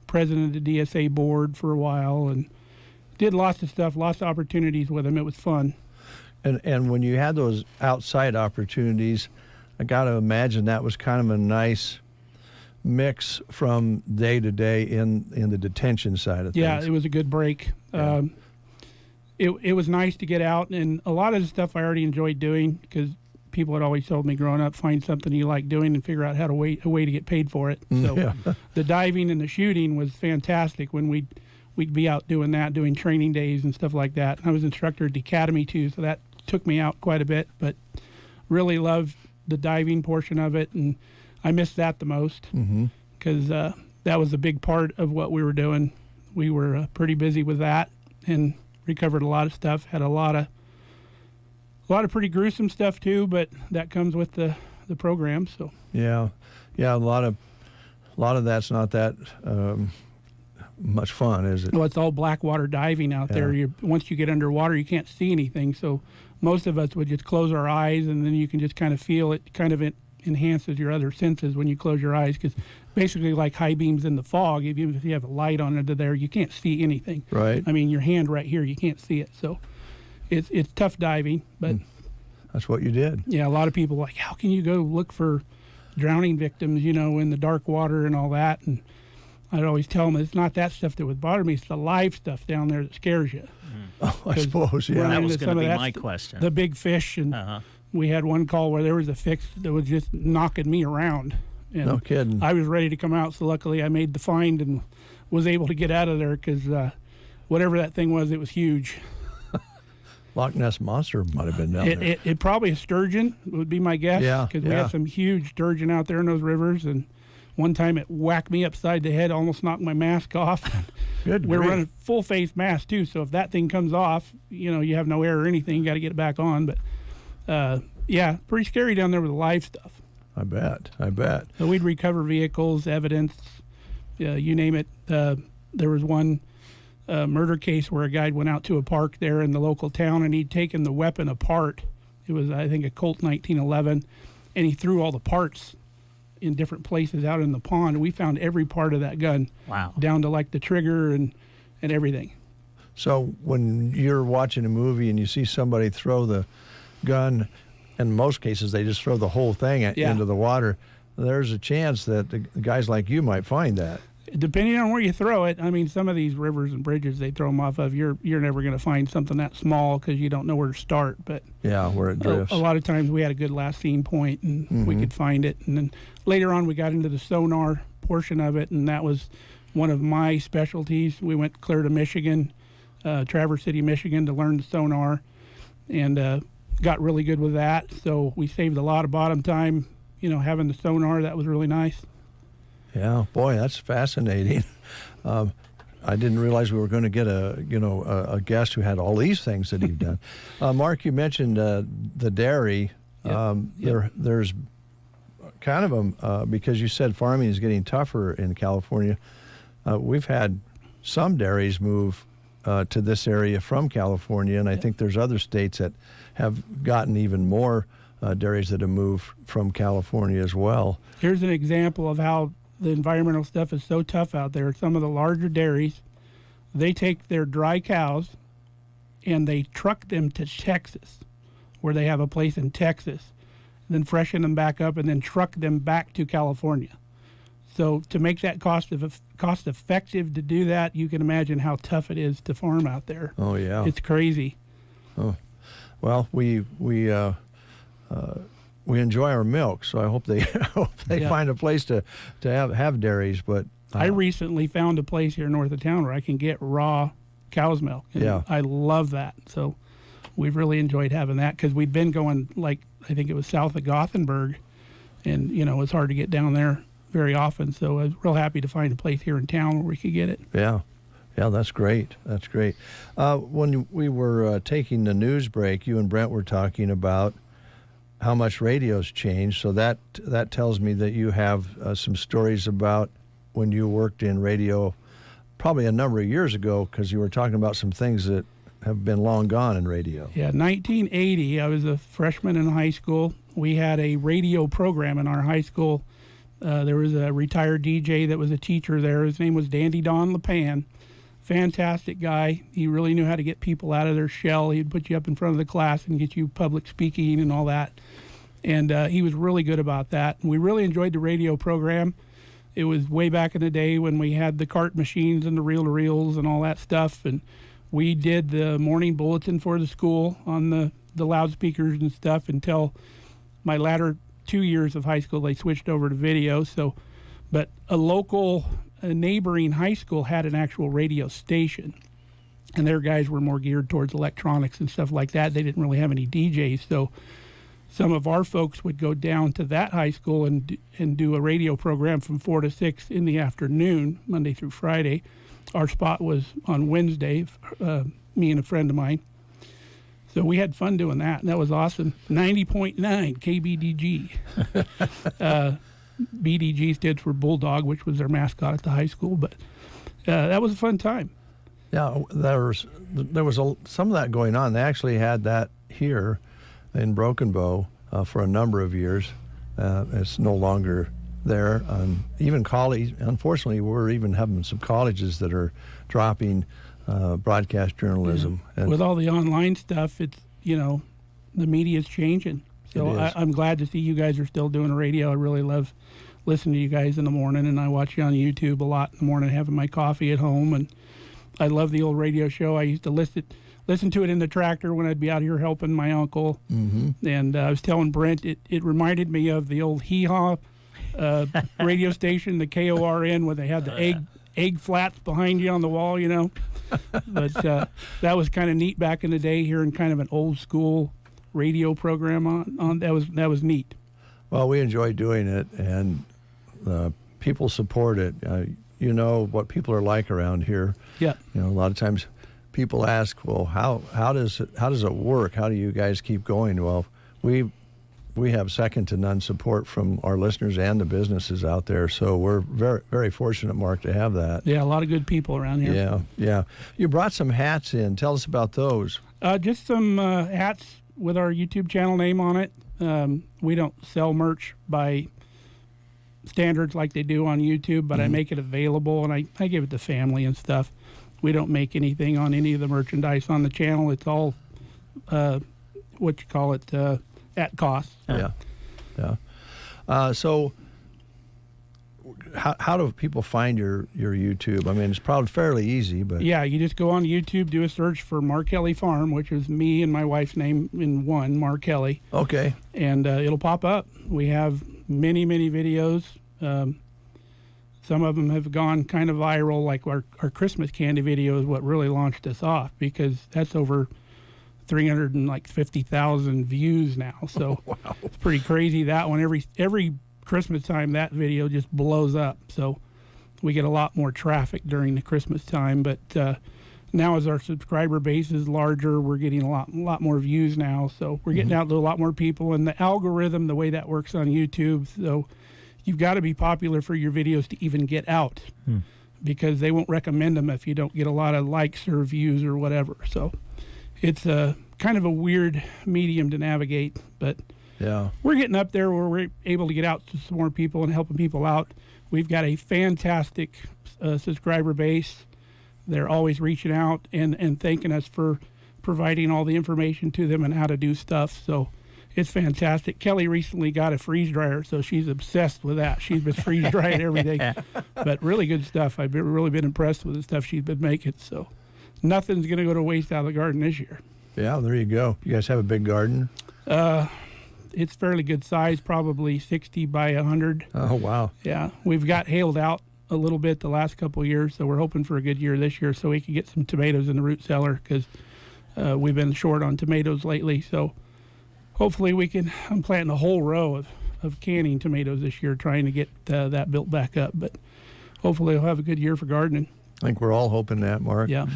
president of the DSA board for a while and did lots of stuff, lots of opportunities with them. It was fun. And when you had those outside opportunities, I got to imagine that was kind of a nice mix from day to day in the detention side of things. Yeah, it was a good break. Yeah. It was nice to get out, and a lot of the stuff I already enjoyed doing because people had always told me growing up, find something you like doing and figure out how to a way to get paid for it. So the diving and the shooting was fantastic when we'd be out doing that, doing training days and stuff like that. I was instructor at the academy too, so that took me out quite a bit, but really loved the diving portion of it, and I missed that the most because that was a big part of what we were doing. We were pretty busy with that and recovered a lot of stuff. Had a lot of pretty gruesome stuff too, but that comes with the program. So yeah, a lot of that's not that much fun, is it? Well, it's all black water diving out there. Once you get underwater, you can't see anything. So most of us would just close our eyes, and then you can just kind of feel it. Kind of it enhances your other senses when you close your eyes, because basically like high beams in the fog, even if you have a light on under there, you can't see anything. Right. I mean, your hand right here, you can't see it. So it's tough diving, but that's what you did. Yeah, a lot of people are like, how can you go look for drowning victims, in the dark water and all that? And I'd always tell them it's not that stuff that would bother me. It's the live stuff down there that scares you. Oh, I suppose, yeah. That was going to be my question. The big fish, and we had one call where there was a fish that was just knocking me around. And no kidding. I was ready to come out, so luckily I made the find and was able to get out of there, because whatever that thing was, it was huge. Loch Ness Monster might have been down there. It probably a sturgeon would be my guess. Yeah, because we have some huge sturgeon out there in those rivers, and one time it whacked me upside the head, almost knocked my mask off. Good We're grief. running full face mask too, so if that thing comes off, you have no air or anything. You got to get it back on. But yeah, pretty scary down there with the live stuff. I bet. So we'd recover vehicles, evidence, you name it. There was one murder case where a guy went out to a park there in the local town, and he'd taken the weapon apart. It was, I think, a Colt 1911, and he threw all the parts in different places out in the pond. We found every part of that gun. Wow. Down to like the trigger and everything. So when you're watching a movie and you see somebody throw the gun, in most cases they just throw the whole thing into the water, there's a chance that the guys like you might find that. Depending on where you throw it, I mean, some of these rivers and bridges they throw them off of, you're never going to find something that small because you don't know where to start. But yeah, where it drifts. A lot of times we had a good last seen point, and we could find it. And then later on we got into the sonar portion of it, and that was one of my specialties. We went clear to Michigan, Traverse City, Michigan, to learn the sonar, and got really good with that. So we saved a lot of bottom time, having the sonar. That was really nice. Yeah, boy, that's fascinating. I didn't realize we were going to get a guest who had all these things that he'd done. Mark, you mentioned the dairy. Yep. There's kind of a because you said farming is getting tougher in California. We've had some dairies move to this area from California, and I think there's other states that have gotten even more dairies that have moved from California as well. Here's an example of how the environmental stuff is so tough out there. Some of the larger dairies, they take their dry cows and they truck them to Texas, where they have a place in Texas, then freshen them back up and then truck them back to California. So to make that cost effective to do that, you can imagine how tough it is to farm out there. Oh yeah, it's crazy. Oh, well, we enjoy our milk, so I hope they find a place to have dairies. But I recently found a place here north of town where I can get raw cow's milk. And I love that. So we've really enjoyed having that, because we'd been going, like, I think it was south of Gothenburg, and it's hard to get down there very often. So I was real happy to find a place here in town where we could get it. Yeah, that's great. That's great. When we were taking the news break, you and Brent were talking about how much radio's changed. So that tells me that you have some stories about when you worked in radio probably a number of years ago, because you were talking about some things that have been long gone in radio. Yeah, 1980, I was a freshman in high school. We had a radio program in our high school. There was a retired DJ that was a teacher there. His name was Dandy Don LePan. Fantastic guy. He really knew how to get people out of their shell. He'd put you up in front of the class and get you public speaking and all that. And he was really good about that. And we really enjoyed the radio program. It was way back in the day when we had the cart machines and the reel-to-reels and all that stuff. And we did the morning bulletin for the school on the loudspeakers and stuff until my latter 2 years of high school. They switched over to video. But a neighboring high school had an actual radio station. and their guys were more geared towards electronics and stuff like that. They didn't really have any DJs, so some of our folks would go down to that high school and do a radio program from 4 to 6 in the afternoon, Monday through Friday. Our spot was on Wednesday, me and a friend of mine. So we had fun doing that, and that was awesome. 90.9 KBDG. BDG stood for Bulldog, which was their mascot at the high school, but that was a fun time. Yeah, there was some of that going on. They actually had that here in Broken Bow for a number of years. It's no longer there. Even college, unfortunately, we're even having some colleges that are dropping broadcast journalism. Yeah. And with all the online stuff, it's, the media's changing. So I'm glad to see you guys are still doing radio. I really love listening to you guys in the morning, and I watch you on YouTube a lot in the morning, having my coffee at home. And I love the old radio show. I used to listen to it in the tractor when I'd be out here helping my uncle. Mm-hmm. And I was telling Brent, it reminded me of the old Hee-Haw radio station, the KORN, where they had the egg flats behind you on the wall, But that was kind of neat back in the day, hearing kind of an old school radio program on that was neat. Well, we enjoy doing it, and people support it. You know what people are like around here. Yeah. A lot of times people ask, well, how does it work? How do you guys keep going? Well, we have second to none support from our listeners and the businesses out there. So we're very, very fortunate, Mark, to have that. Yeah, a lot of good people around here. Yeah. You brought some hats in. Tell us about those. Just some hats with our YouTube channel name on it. We don't sell merch by standards like they do on YouTube, but I make it available, and I give it to family and stuff. We don't make anything on any of the merchandise on the channel. It's all, at cost. Yeah. So how do people find your YouTube? I mean, it's probably fairly easy, but... Yeah, you just go on YouTube, do a search for Mark Kelly Farm, which is me and my wife's name in one, Mark Kelly. Okay. And it'll pop up. We have many, many videos. Some of them have gone kind of viral, like our Christmas candy video is what really launched us off, because that's over 350,000 views now. So wow. It's pretty crazy. That one, every Christmas time, that video just blows up. So we get a lot more traffic during the Christmas time. But now as our subscriber base is larger, we're getting a lot more views now. So we're getting out to a lot more people. And the algorithm, the way that works on YouTube, so you've got to be popular for your videos to even get out, because they won't recommend them if you don't get a lot of likes or views or whatever. So it's a kind of a weird medium to navigate, but yeah, we're getting up there where we're able to get out to some more people and helping people out. We've got a fantastic subscriber base. They're always reaching out and thanking us for providing all the information to them and how to do stuff. So it's fantastic. Kelly recently got a freeze dryer, so she's obsessed with that. She's been freeze drying everything, but really good stuff. I've really been impressed with the stuff she's been making. So nothing's going to go to waste out of the garden this year. Yeah, there you go. You guys have a big garden? It's fairly good size, probably 60 by 100. Oh, wow. Yeah, we've got hailed out a little bit the last couple of years, so we're hoping for a good year this year so we can get some tomatoes in the root cellar, because we've been short on tomatoes lately. So hopefully I'm planting a whole row of canning tomatoes this year, trying to get that built back up. But hopefully we'll have a good year for gardening. I think we're all hoping that, Mark. Yeah.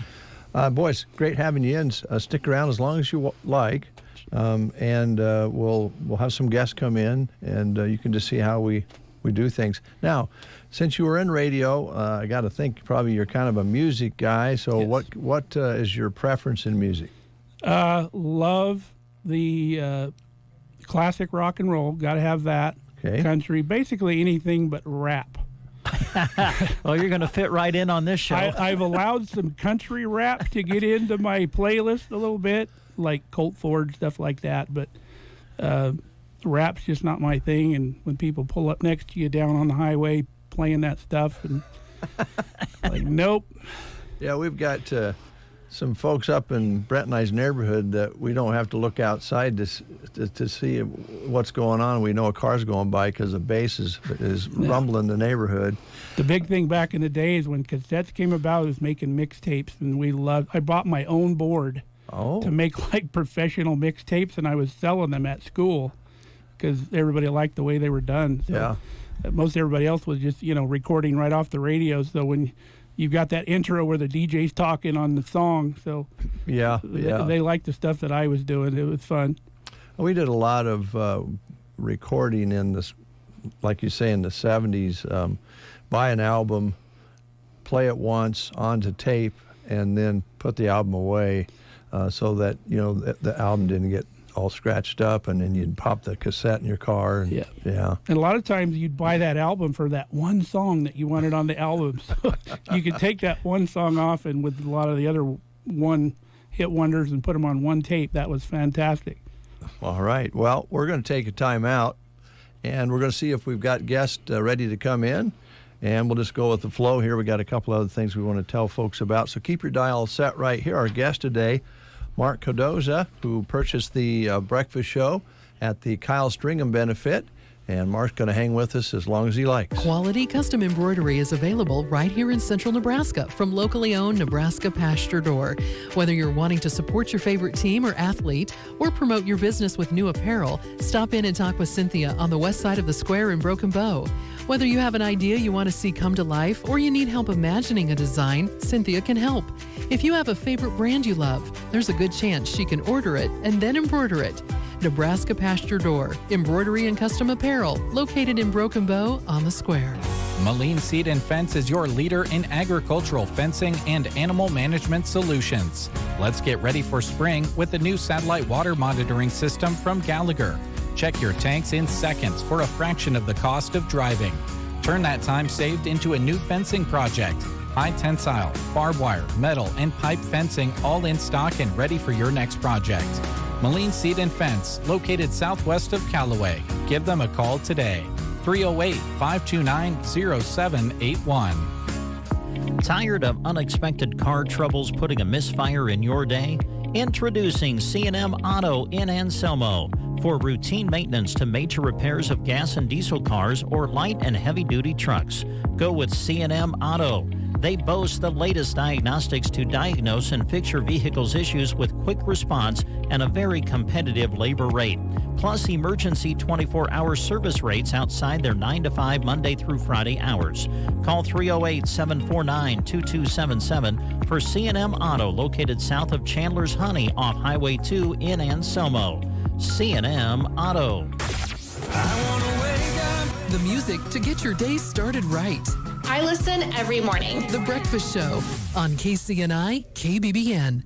Boys, great having you in. Stick around as long as you like, and we'll have some guests come in, and you can just see how we do things. Now, since you were in radio, I got to think probably you're kind of a music guy. So yes. What is your preference in music? Love the classic rock and roll. Got to have that. Okay. Country, basically anything but rap. Well, you're going to fit right in on this show. I've allowed some country rap to get into my playlist a little bit, like Colt Ford, stuff like that. But rap's just not my thing. And when people pull up next to you down on the highway playing that stuff, and like, nope. Yeah, we've got some folks up in Brent and I's neighborhood that we don't have to look outside to see what's going on. We know a car's going by because the bass is rumbling the neighborhood. The big thing back in the days when cassettes came about was making mixtapes, and I bought my own board to make like professional mixtapes, and I was selling them at school because everybody liked the way they were done. So most everybody else was just, recording right off the radio. So when you've got that intro where the DJ's talking on the song, so they liked the stuff that I was doing. It was fun. We did a lot of recording in this, like you say, in the 70s. Buy an album, play it once onto tape, and then put the album away so that the album didn't get all scratched up, and then you'd pop the cassette in your car. And, And a lot of times you'd buy that album for that one song that you wanted on the album. So you could take that one song off and with a lot of the other one-hit wonders and put them on one tape. That was fantastic. All right. Well, we're going to take a time out, and we're going to see if we've got guests ready to come in, and we'll just go with the flow here. We got a couple other things we want to tell folks about, so keep your dial set right here. Our guest today, Mark Cardoza, who purchased the breakfast show at the Kyle Stringham benefit. And Mark's going to hang with us as long as he likes. Quality custom embroidery is available right here in central Nebraska from locally owned Nebraska Pasture Door. Whether you're wanting to support your favorite team or athlete or promote your business with new apparel, stop in and talk with Cynthia on the west side of the square in Broken Bow. Whether you have an idea you want to see come to life or you need help imagining a design, Cynthia can help. If you have a favorite brand you love, there's a good chance she can order it and then embroider it. Nebraska Pasture Door, embroidery and custom apparel, located in Broken Bow on the square. Moline Seed and Fence is your leader in agricultural fencing and animal management solutions. Let's get ready for spring with the new satellite water monitoring system from Gallagher. Check your tanks in seconds for a fraction of the cost of driving. Turn that time saved into a new fencing project. High tensile, barbed wire, metal, and pipe fencing all in stock and ready for your next project. Moline Seed and Fence, located southwest of Callaway. Give them a call today. 308-529-0781. Tired of unexpected car troubles putting a misfire in your day? Introducing C&M Auto in Anselmo. For routine maintenance to major repairs of gas and diesel cars or light and heavy-duty trucks, go with C&M Auto. They boast the latest diagnostics to diagnose and fix your vehicle's issues with quick response and a very competitive labor rate. Plus emergency 24-hour service rates outside their 9 to 5 Monday through Friday hours. Call 308-749-2277 for C&M Auto, located south of Chandler's Honey off Highway 2 in Anselmo. C&M Auto. The music to get your day started right. I listen every morning. The Breakfast Show on KCNI KBBN.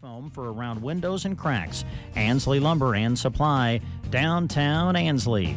Foam for around windows and cracks. Ansley Lumber and Supply, downtown Ansley.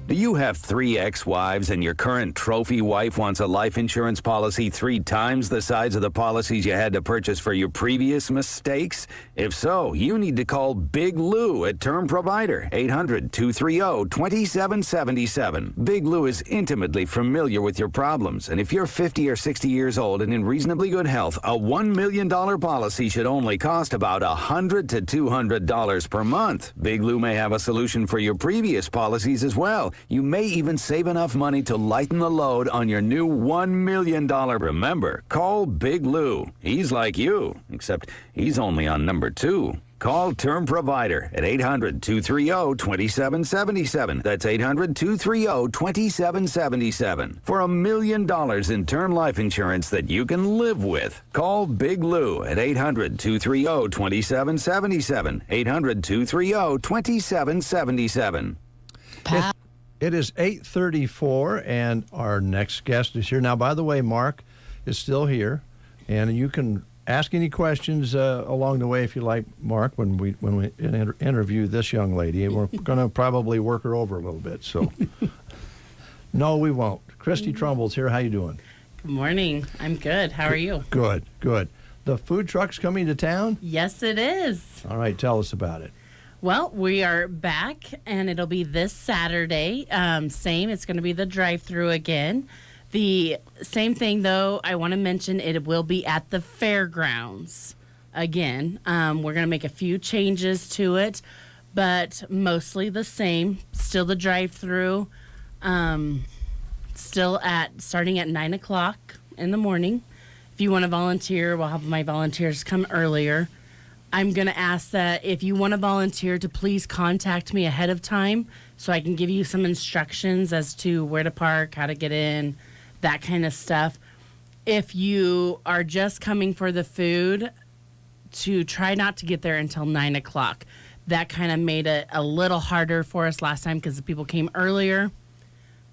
Do you have 3 ex-wives and your current trophy wife wants a life insurance policy 3 times the size of the policies you had to purchase for your previous mistakes? If so, you need to call Big Lou at Term Provider, 800-230-2777. Big Lou is intimately familiar with your problems, and if you're 50 or 60 years old and in reasonably good health, a $1 million policy should only cost about $100 to $200 per month. Big Lou may have a solution for your previous policies as well. You may even save enough money to lighten the load on your new $1 million. Remember, call Big Lou. He's like you, except he's only on number 2. Call Term Provider at 800-230-2777. That's 800-230-2777 for $1 million in term life insurance that you can live with. Call Big Lou at 800-230-2777. 800-230-2777. It is 8:34, and our next guest is here. Now, by the way, Mark is still here, and you can ask any questions along the way if you like, Mark, when we interview this young lady. We're going to probably work her over a little bit. So, no, we won't. Christy Trumbull's here. How you doing? Good morning. I'm good. How are you? Good, good. The food truck's coming to town? Yes, it is. All right, tell us about it. Well, we are back, and it'll be this Saturday. Same, it's going to be the drive-thru again. The same thing, though, I want to mention it will be at the fairgrounds again. We're going to make a few changes to it, but mostly the same. Still the drive-thru. Still starting at 9 o'clock in the morning. If you want to volunteer, we'll have my volunteers come earlier. I'm going to ask that if you want to volunteer to please contact me ahead of time so I can give you some instructions as to where to park, how to get in, that kind of stuff. If you are just coming for the food, to try not to get there until 9 o'clock. That kind of made it a little harder for us last time because the people came earlier.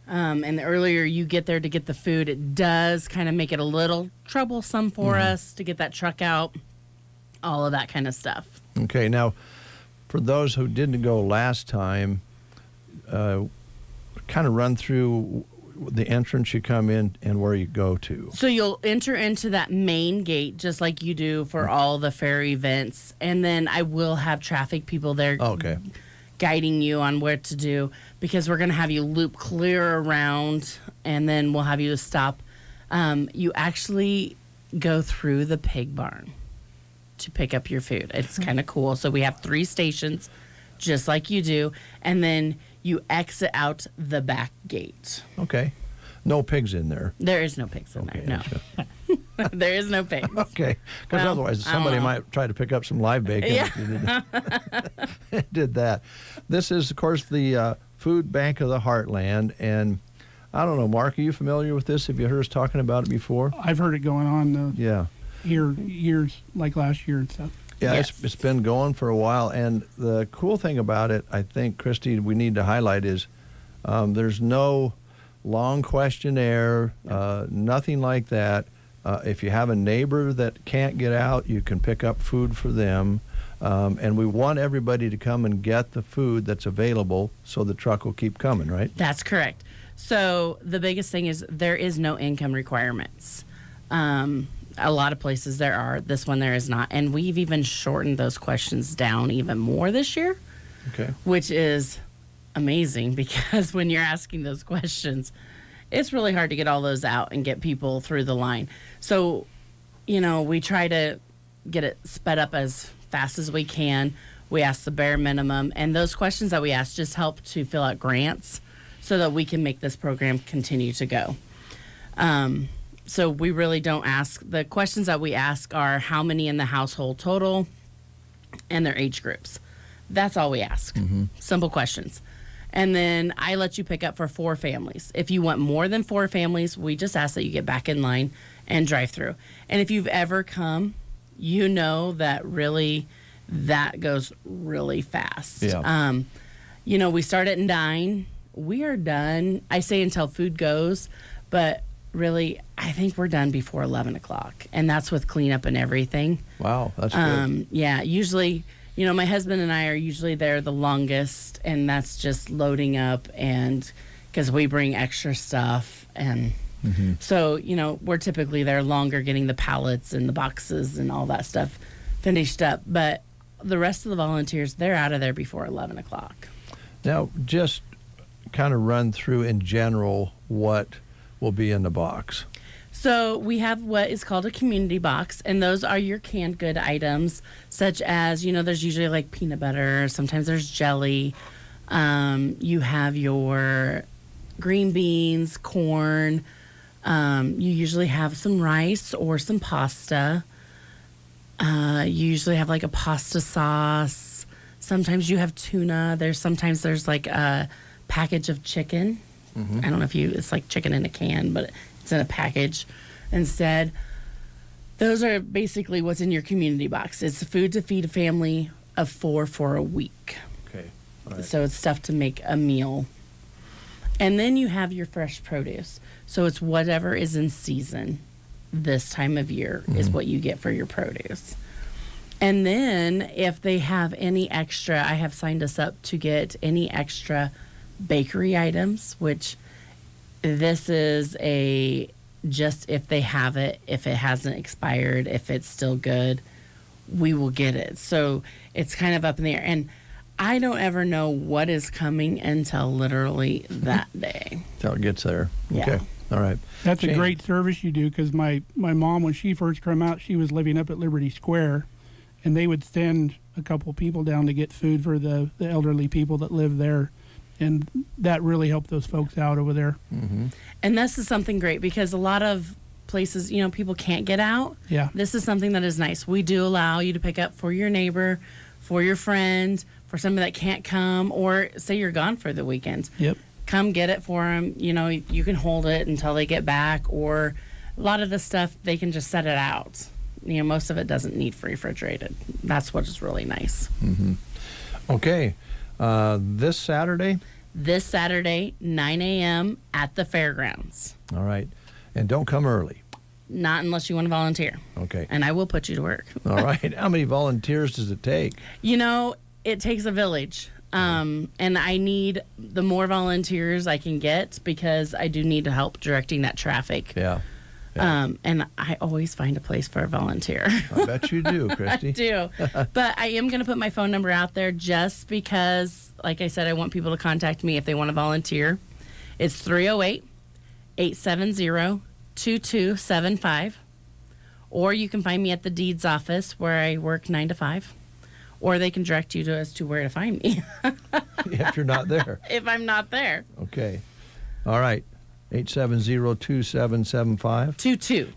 And the earlier you get there to get the food, it does kind of make it a little troublesome for us to get that truck out. All of that kind of stuff. Okay, now, for those who didn't go last time, kind of run through the entrance you come in and where you go to. So you'll enter into that main gate just like you do for all the fair events, and then I will have traffic people there guiding you on where to do, because we're going to have you loop clear around, and then we'll have you stop. You actually go through the pig barn to pick up your food. It's kind of cool. So we have 3 stations, just like you do, and then you exit out the back gate. Okay. No pigs in there. There is no pigs in there, no. There is no pigs. Okay, because otherwise somebody might try to pick up some live bacon if you did that. This is, of course, the Food Bank of the Heartland, and I don't know, Mark, are you familiar with this? Have you heard us talking about it before? I've heard it going on. Here years, like last year and stuff. Yeah, it's been going for a while, and the cool thing about it, I think, Christy, we need to highlight is there's no long questionnaire, nothing like that. If you have a neighbor that can't get out, you can pick up food for them, and we want everybody to come and get the food that's available so the truck will keep coming, right? That's correct. So the biggest thing is there is no income requirements. A lot of places there are. This one there is not. And we've even shortened those questions down even more this year, which is amazing, because when you're asking those questions, it's really hard to get all those out and get people through the line. So, we try to get it sped up as fast as we can. We ask the bare minimum. And those questions that we ask just help to fill out grants so that we can make this program continue to go. So we really don't ask. The questions that we ask are how many in the household total and their age groups. That's all we ask. Simple questions. And then I let you pick up for 4 families. If you want more than 4 families, we just ask that you get back in line and drive through. And if you've ever come, you know that really that goes really fast. Yeah. We start at 9. We are done, I say, until food goes, but really, I think we're done before 11 o'clock, and that's with cleanup and everything. Wow, that's good. Yeah, usually, my husband and I are usually there the longest, and that's just loading up, and because we bring extra stuff, and so, we're typically there longer getting the pallets and the boxes and all that stuff finished up. But the rest of the volunteers, they're out of there before 11 o'clock. Now, just kind of run through in general what will be in the box. So we have what is called a community box, and those are your canned good items, such as, there's usually like peanut butter, sometimes there's jelly. You have your green beans, corn. You usually have some rice or some pasta. You usually have like a pasta sauce. Sometimes you have tuna. Sometimes there's like a package of chicken. I don't know if it's like chicken in a can, but it's in a package instead. Those are basically what's in your community box. It's food to feed a family of 4 for a week. Okay. All right. So it's stuff to make a meal. And then you have your fresh produce. So it's whatever is in season this time of year is what you get for your produce. And then if they have any extra, I have signed us up to get any extra bakery items, which this is just if they have it, if it hasn't expired, if it's still good, we will get it. So it's kind of up in the air. And I don't ever know what is coming until literally that day. Until it gets there. Yeah. Okay. All right. That's a great service you do, because my mom, when she first came out, she was living up at Liberty Square, and they would send a couple people down to get food for the elderly people that live there. And that really helped those folks out over there. And this is something great, because a lot of places, people can't get out. Yeah. This is something that is nice. We do allow you to pick up for your neighbor, for your friend, for somebody that can't come, or say you're gone for the weekend. Yep. Come get it for them. You can hold it until they get back, or a lot of the stuff, they can just set it out. Most of it doesn't need refrigerated. That's what is really nice. Okay. This Saturday? This Saturday, 9 a.m. at the fairgrounds. All right. And don't come early. Not unless you want to volunteer. Okay. And I will put you to work. All right. How many volunteers does it take? It takes a village. And I need the more volunteers I can get, because I do need help directing that traffic. Yeah. And I always find a place for a volunteer. I bet you do, Christy. I do. But I am going to put my phone number out there, just because, like I said, I want people to contact me if they want to volunteer. It's 308-870-2275. Or you can find me at the deeds office, where I work 9 to 5. Or they can direct you as to where to find me. If you're not there. If I'm not there. Okay. All right. 870-2775.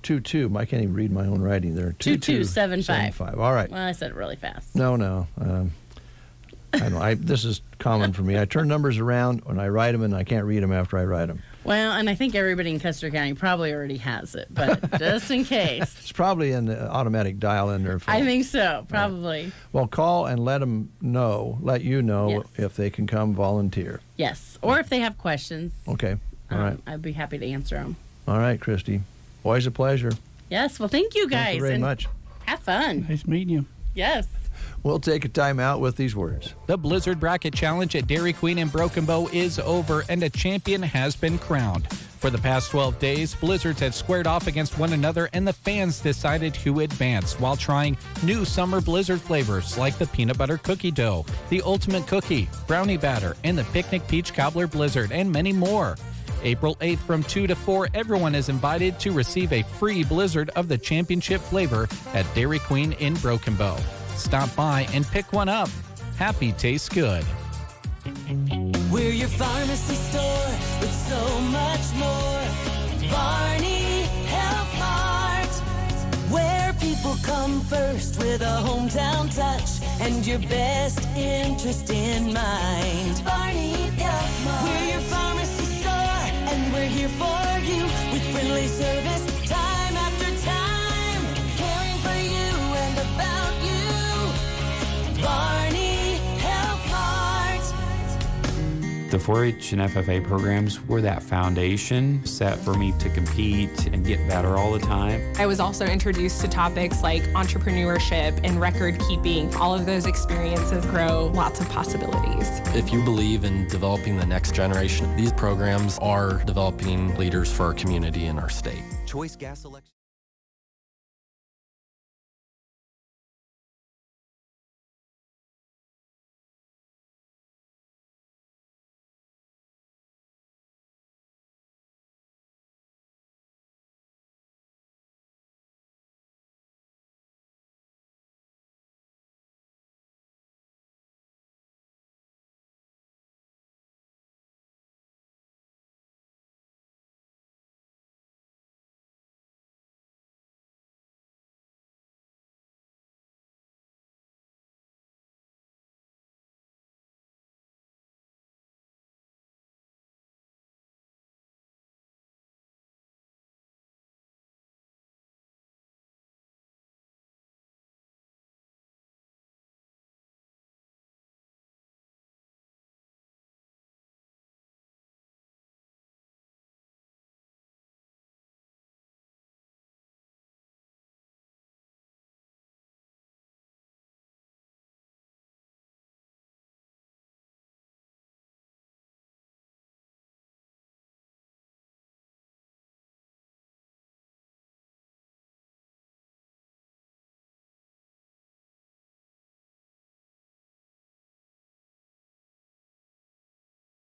22. I can't even read my own writing there. 2275. All right. Well, I said it really fast. No. I don't. This is common for me. I turn numbers around when I write them, and I can't read them after I write them. Well, and I think everybody in Custer County probably already has it, but just in case. It's probably in the automatic dial in their phone. I think so, probably. Right. Well, call and let you know if they can come volunteer. Yes, or if they have questions. Okay. All right. I'd be happy to answer them. All right, Christy. Always a pleasure. Yes, well, thank you guys. Thank you very much. Have fun. Nice meeting you. Yes. We'll take a time out with these words. The Blizzard Bracket Challenge at Dairy Queen in Broken Bow is over, and a champion has been crowned. For the past 12 days, Blizzards had squared off against one another, and the fans decided who advanced while trying new summer Blizzard flavors like the peanut butter cookie dough, the ultimate cookie, brownie batter, and the picnic peach cobbler Blizzard, and many more. April 8th from 2 to 4, everyone is invited to receive a free Blizzard of the championship flavor at Dairy Queen in Broken Bow. Stop by and pick one up. Happy tastes good. We're your pharmacy store with so much more. Barney Health Mart, where people come first with a hometown touch and your best interest in mind. Barney Health Mart. We're your pharmacy store, and we're here for you with friendly service time after time, caring for you and about you. Barney Health Mart. The 4-H and FFA programs were that foundation set for me to compete and get better all the time. I was also introduced to topics like entrepreneurship and record keeping. All of those experiences grow lots of possibilities. If you believe in developing the next generation, these programs are developing leaders for our community and our state. Choice gas selection.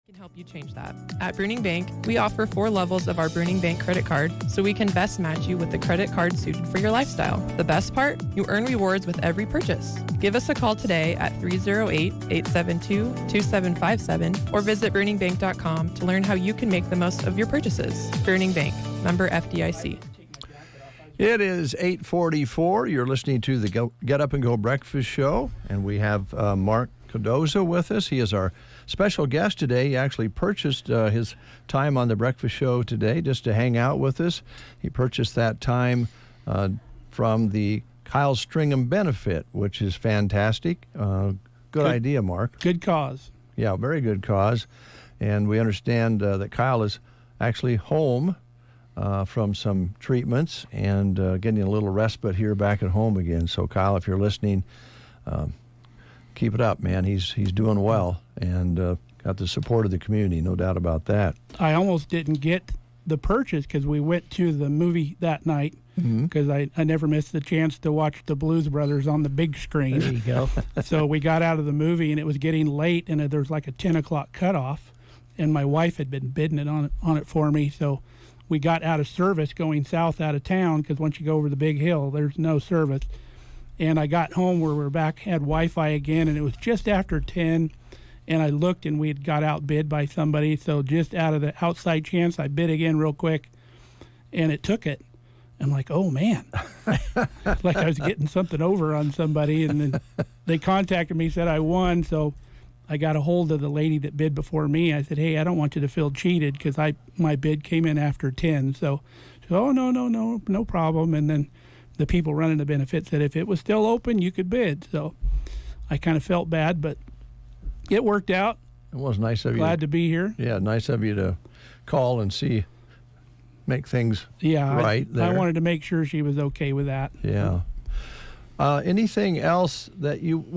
Can help you change that. At Bruning Bank, we offer 4 levels of our Bruning Bank credit card so we can best match you with the credit card suited for your lifestyle. The best part? You earn rewards with every purchase. Give us a call today at 308-872-2757 or visit BruningBank.com to learn how you can make the most of your purchases. Bruning Bank, member FDIC. It is 8:44. You're listening to the Get Up and Go Breakfast Show, and we have Mark Cardozo with us. He is our special guest today. He actually purchased his time on the breakfast show today just to hang out with us. He purchased that time from the Kyle Stringham benefit, which is fantastic. Good idea, Mark. Good cause. Yeah, very good cause. And we understand that Kyle is actually home from some treatments and getting a little respite here back at home again. So, Kyle, if you're listening, keep it up, man. He's doing well and got the support of the community, no doubt about that. I almost didn't get the purchase because we went to the movie that night because I never missed the chance to watch the Blues Brothers on the big screen. There you go. So we got out of the movie and it was getting late and there was like a 10 o'clock cutoff and my wife had been bidding it on it for me. So we got out of service going south out of town because once you go over the big hill, there's no service. And I got home where we're back, had Wi-Fi again, and it was just after 10, and I looked, and we had got outbid by somebody, so just out of the outside chance, I bid again real quick, and it took it. I'm like, oh, man. Like I was getting something over on somebody, and then they contacted me, said I won, so I got a hold of the lady that bid before me. I said, hey, I don't want you to feel cheated because my bid came in after 10, so oh, no problem, and then the people running the benefit said if it was still open, you could bid. So I kind of felt bad, but it worked out. It was nice of you. Glad to be here. Yeah, nice of you to call and make things right there. I wanted to make sure she was okay with that. Yeah. Anything else that you've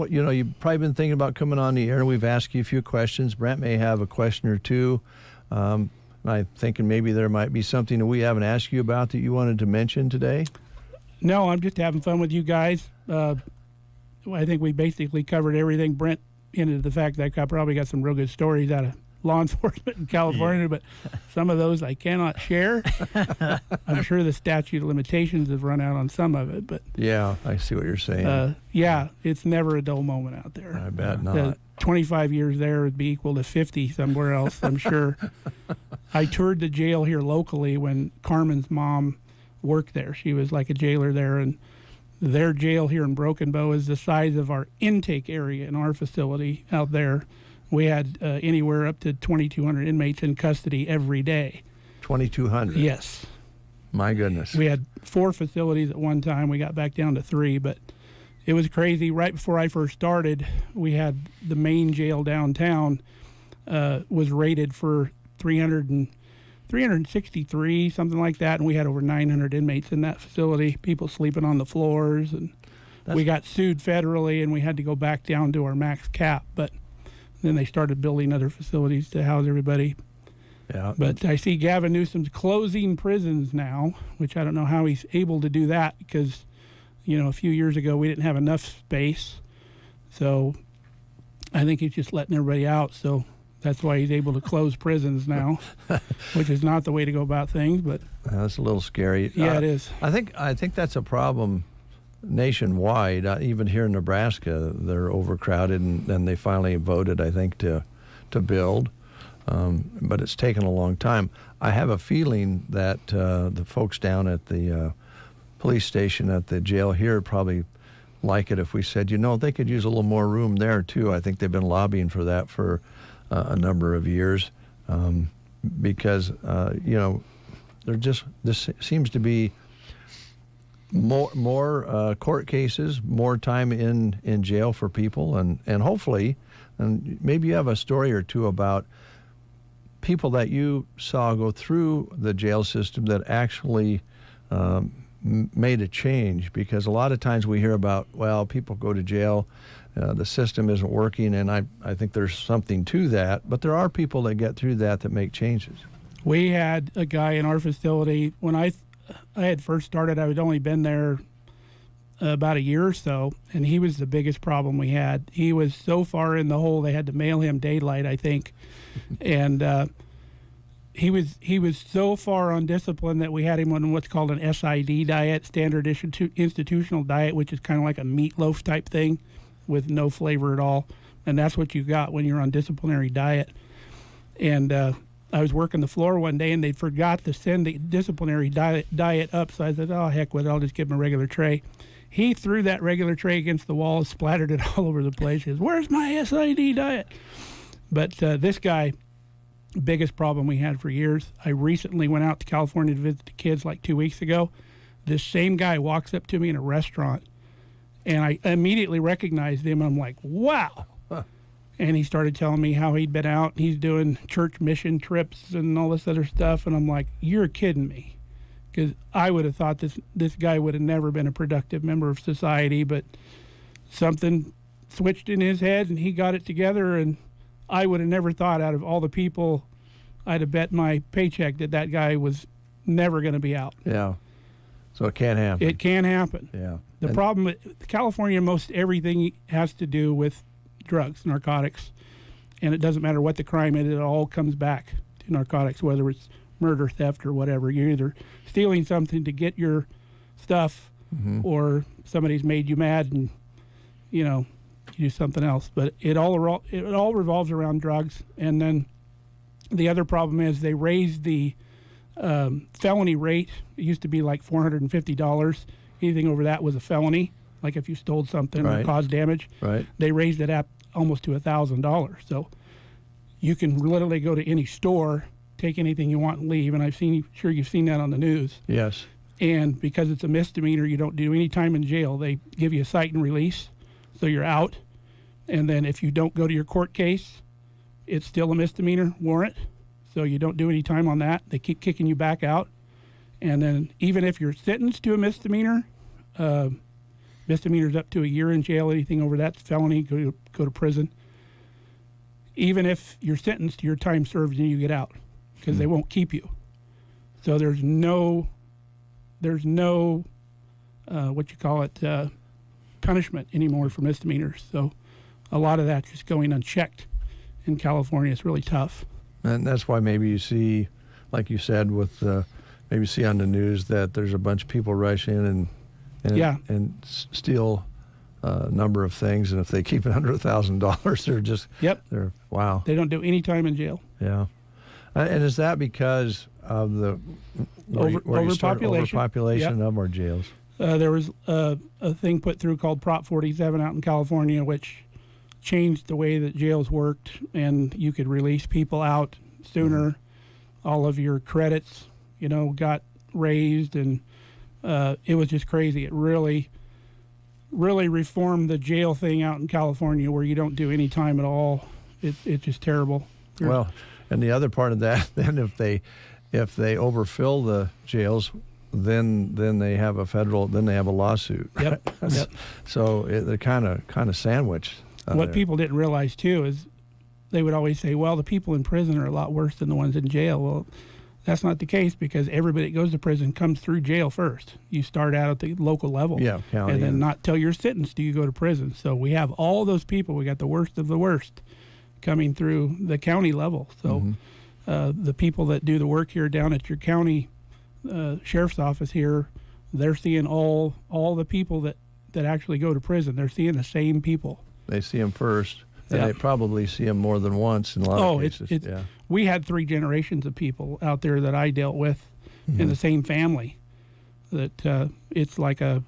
probably been thinking about coming on the air? We've asked you a few questions. Brent may have a question or two. I'm thinking maybe there might be something that we haven't asked you about that you wanted to mention today. No, I'm just having fun with you guys. I think we basically covered everything. Brent hinted the fact that I probably got some real good stories out of law enforcement in California, but some of those I cannot share. I'm sure the statute of limitations has run out on some of it, but yeah, I see what you're saying. Yeah, it's never a dull moment out there. I bet not. 25 years there would be equal to 50 somewhere else, I'm sure. I toured the jail here locally when Carmen's mom worked there. She was like a jailer there, and their jail here in Broken Bow is the size of our intake area in our facility out there. We had anywhere up to 2,200 inmates in custody every day. 2,200? Yes. My goodness. We had 4 facilities at one time. We got back down to 3, but it was crazy. Right before I first started, we had the main jail downtown. was rated for 363, something like that, and we had over 900 inmates in that facility, people sleeping on the floors, and we got sued federally, and we had to go back down to our max cap, but then they started building other facilities to house everybody. Yeah. But I see Gavin Newsom's closing prisons now, which I don't know how he's able to do that because, a few years ago we didn't have enough space. So I think he's just letting everybody out. So that's why he's able to close prisons now, which is not the way to go about things. But that's a little scary. Yeah, it is. I think that's a problem nationwide. Even here in Nebraska, they're overcrowded, and then they finally voted, I think, to build. But it's taken a long time. I have a feeling that the folks down at the police station at the jail here probably like it if we said, they could use a little more room there too. I think they've been lobbying for that for a number of years because, this seems to be more court cases, more time in jail for people, and hopefully, and maybe you have a story or two about people that you saw go through the jail system that actually made a change, because a lot of times we hear about, people go to jail, the system isn't working, and I think there's something to that, but there are people that get through that make changes. We had a guy in our facility, when I had first started, I had only been there about a year or so, and he was the biggest problem we had. He was so far in the hole, they had to mail him daylight, I think. And he was so far undisciplined that we had him on what's called an SID diet, standard institutional diet, which is kind of like a meatloaf type thing with no flavor at all. And that's what you got when you're on disciplinary diet. And I was working the floor one day, and they forgot to send the disciplinary diet up, so I said, oh, heck with it, I'll just give him a regular tray. He threw that regular tray against the wall, splattered it all over the place. He goes, where's my SID diet? But this guy, biggest problem we had for years. I recently went out to California to visit the kids like 2 weeks ago. This same guy walks up to me in a restaurant, and I immediately recognized him. I'm like, wow. Huh. And he started telling me how he'd been out. He's doing church mission trips and all this other stuff. And I'm like, you're kidding me. Because I would have thought this guy would have never been a productive member of society, but something switched in his head, and he got it together, and I would have never thought, out of all the people, I'd have bet my paycheck that guy was never going to be out. Yeah. So it can't happen. It can happen. Yeah. The problem with California, most everything has to do with drugs, narcotics, and it doesn't matter what the crime is, it all comes back to narcotics, whether it's murder, theft, or whatever. You're either stealing something to get your stuff, or somebody's made you mad and, you do something else. But it all revolves around drugs. And then the other problem is they raised the felony rate. It used to be like $450. Anything over that was a felony, like if you stole something or caused damage. Right. They raised it up almost to $1,000. So you can literally go to any store, take anything you want and leave. And sure you've seen that on the news. Yes. And because it's a misdemeanor, you don't do any time in jail. They give you a cite and release, so you're out. And then if you don't go to your court case, it's still a misdemeanor warrant, so you don't do any time on that. They keep kicking you back out. And then even if you're sentenced to a misdemeanor, misdemeanor's up to a year in jail. Anything over that's felony, go to prison. Even if you're sentenced, your time served and you get out, because they won't keep you. So there's no punishment anymore for misdemeanors. So a lot of that's just going unchecked in California. It's really tough. And that's why maybe you see, like you said, with maybe see on the news that there's a bunch of people rush in and steal a number of things, and if they keep it under $1,000, they're just they're wow. They don't do any time in jail. Yeah. And is that because of the overpopulation of our jails? There was a thing put through called Prop 47 out in California, which changed the way that jails worked, and you could release people out sooner. All of your credits, got raised, and it was just crazy. It really reformed the jail thing out in California, where you don't do any time at all. It's just terrible. Well, and the other part of that, then if they overfill the jails, then they have a lawsuit. Yep. Yep. So they're kind of sandwiched. What people didn't realize too is they would always say, well, the people in prison are a lot worse than the ones in jail. Well, that's not the case, because everybody that goes to prison comes through jail first. You start out at the local level. Yeah, county. And then not till you're sentenced do you go to prison. So we have all those people. We got the worst of the worst coming through the county level. So the people that do the work here down at your county sheriff's office here, they're seeing all the people that actually go to prison. They're seeing the same people. They see them first. And they probably see them more than once in a lot of cases. We had 3 generations of people out there that I dealt with in the same family. That it's like a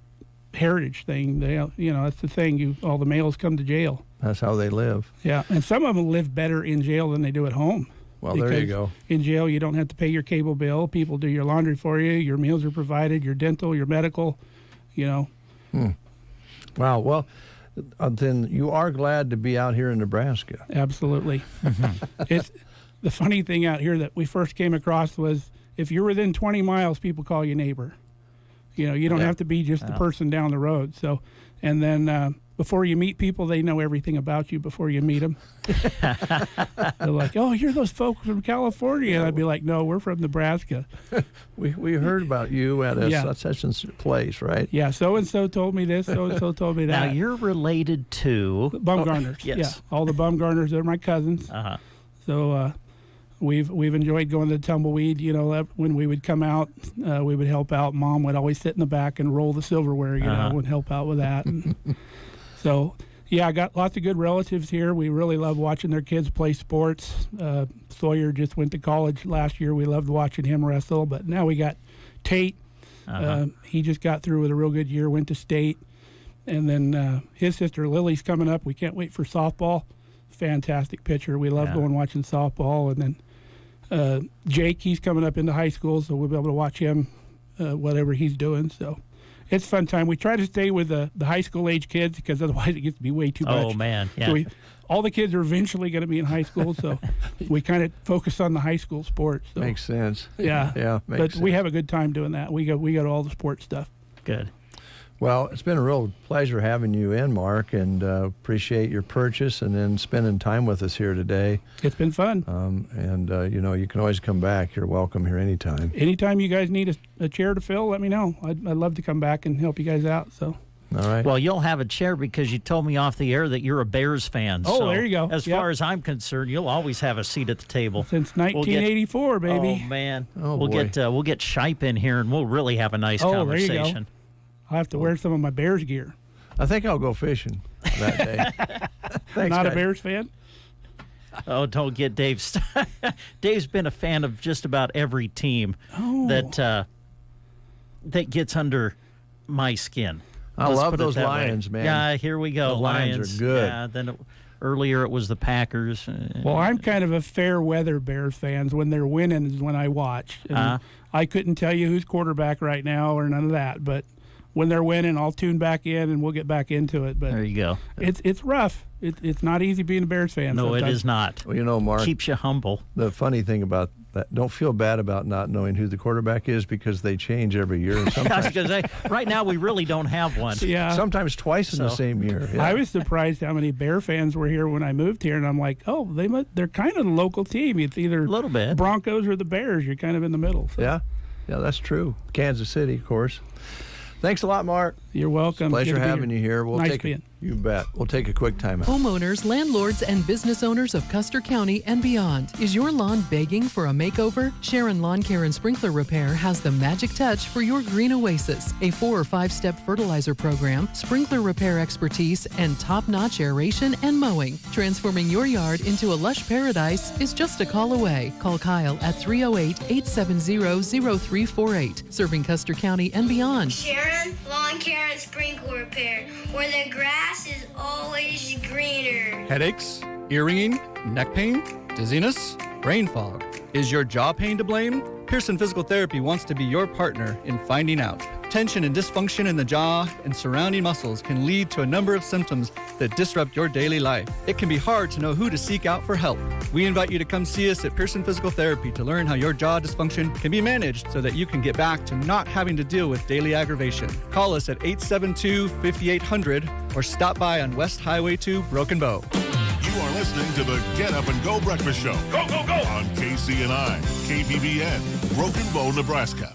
heritage thing. That's the thing. All the males come to jail. That's how they live. Yeah, and some of them live better in jail than they do at home. Well, there you go. In jail, you don't have to pay your cable bill. People do your laundry for you. Your meals are provided. Your dental, your medical. Wow. Well. Then you are glad to be out here in Nebraska. Absolutely. It's the funny thing out here that we first came across was if you're within 20 miles, people call you neighbor. You don't have to be just the person down the road. So, and then before you meet people, they know everything about you before you meet them. They're like, "Oh, you're those folks from California," and I'd be like, "No, we're from Nebraska." we heard about you at such and place, right? Yeah, so and so told me this, so and so told me that. Now you're related to Bumgarners. Yes, yeah, all the Bumgarners are my cousins. So we've enjoyed going to the tumbleweed. When we would come out, we would help out. Mom would always sit in the back and roll the silverware, and help out with that. And so, I got lots of good relatives here. We really love watching their kids play sports. Sawyer just went to college last year. We loved watching him wrestle. But now we got Tate. He just got through with a real good year, went to state. And then his sister Lily's coming up. We can't wait for softball. Fantastic pitcher. We love going watching softball. And then Jake, he's coming up into high school, so we'll be able to watch him, whatever he's doing. So it's a fun time. We try to stay with the high school age kids because otherwise it gets to be way too much. Oh, man. Yeah. So all the kids are eventually going to be in high school, so we kind of focus on the high school sports. So. Makes sense. Yeah. Yeah. But sense. We have a good time doing that. We got all the sports stuff. Good. Well, it's been a real pleasure having you in, Mark, and appreciate your purchase and then spending time with us here today. It's been fun. You can always come back. You're welcome here anytime. Anytime you guys need a chair to fill, let me know. I'd love to come back and help you guys out. So. All right. Well, you'll have a chair because you told me off the air that you're a Bears fan. Oh, so there you go. As far as I'm concerned, you'll always have a seat at the table. Since 1984, baby. Oh, man. Oh, we'll boy. get Shipe in here, and we'll really have a nice conversation. There you go. I'll have to wear some of my Bears gear. I think I'll go fishing that day. Thanks, Not guys. a Bears fan? Oh, don't get Dave. Dave's been a fan of just about every team that gets under my skin. I love those Lions, man. Yeah, here we go. The Lions are good. Yeah, then earlier it was the Packers. Well, I'm kind of a fair weather Bears fan. When they're winning is when I watch. And I couldn't tell you who's quarterback right now or none of that, but when they're winning, I'll tune back in and we'll get back into it. But there you go. It's rough. It's not easy being a Bears fan. No, sometimes. it is not. Well, Mark, keeps you humble. The funny thing about that, don't feel bad about not knowing who the quarterback is because they change every year. I was going to say, right now we really don't have one. Yeah. Sometimes twice in the same year. Yeah. I was surprised how many Bear fans were here when I moved here, and I'm like, they're kind of the local team. It's either a little bit Broncos or the Bears. You're kind of in the middle. So. Yeah, that's true. Kansas City, of course. Thanks a lot, Mark. You're welcome. Pleasure having you here. You bet. We'll take a quick time out. Homeowners, landlords, and business owners of Custer County and beyond. Is your lawn begging for a makeover? Sharon Lawn Care and Sprinkler Repair has the magic touch for your green oasis. A 4 or 5 step fertilizer program, sprinkler repair expertise, and top-notch aeration and mowing. Transforming your yard into a lush paradise is just a call away. Call Kyle at 308-870-0348. Serving Custer County and beyond. Sharon Lawn Care and Sprinkler Repair, where the grass is always greener. Headaches, ear ringing, neck pain, dizziness, brain fog. Is your jaw pain to blame? Pearson Physical Therapy wants to be your partner in finding out. tension and dysfunction in the jaw and surrounding muscles can lead to a number of symptoms that disrupt your daily life. It can be hard to know who to seek out for help. We invite you to come see us at Pearson Physical Therapy to learn how your jaw dysfunction can be managed so that you can get back to not having to deal with daily aggravation. Call us at 872-5800 or stop by on West Highway 2, Broken Bow. You are listening to the Get Up and Go Breakfast Show. Go, go, go! On KCNI, KBBN, Broken Bow, Nebraska.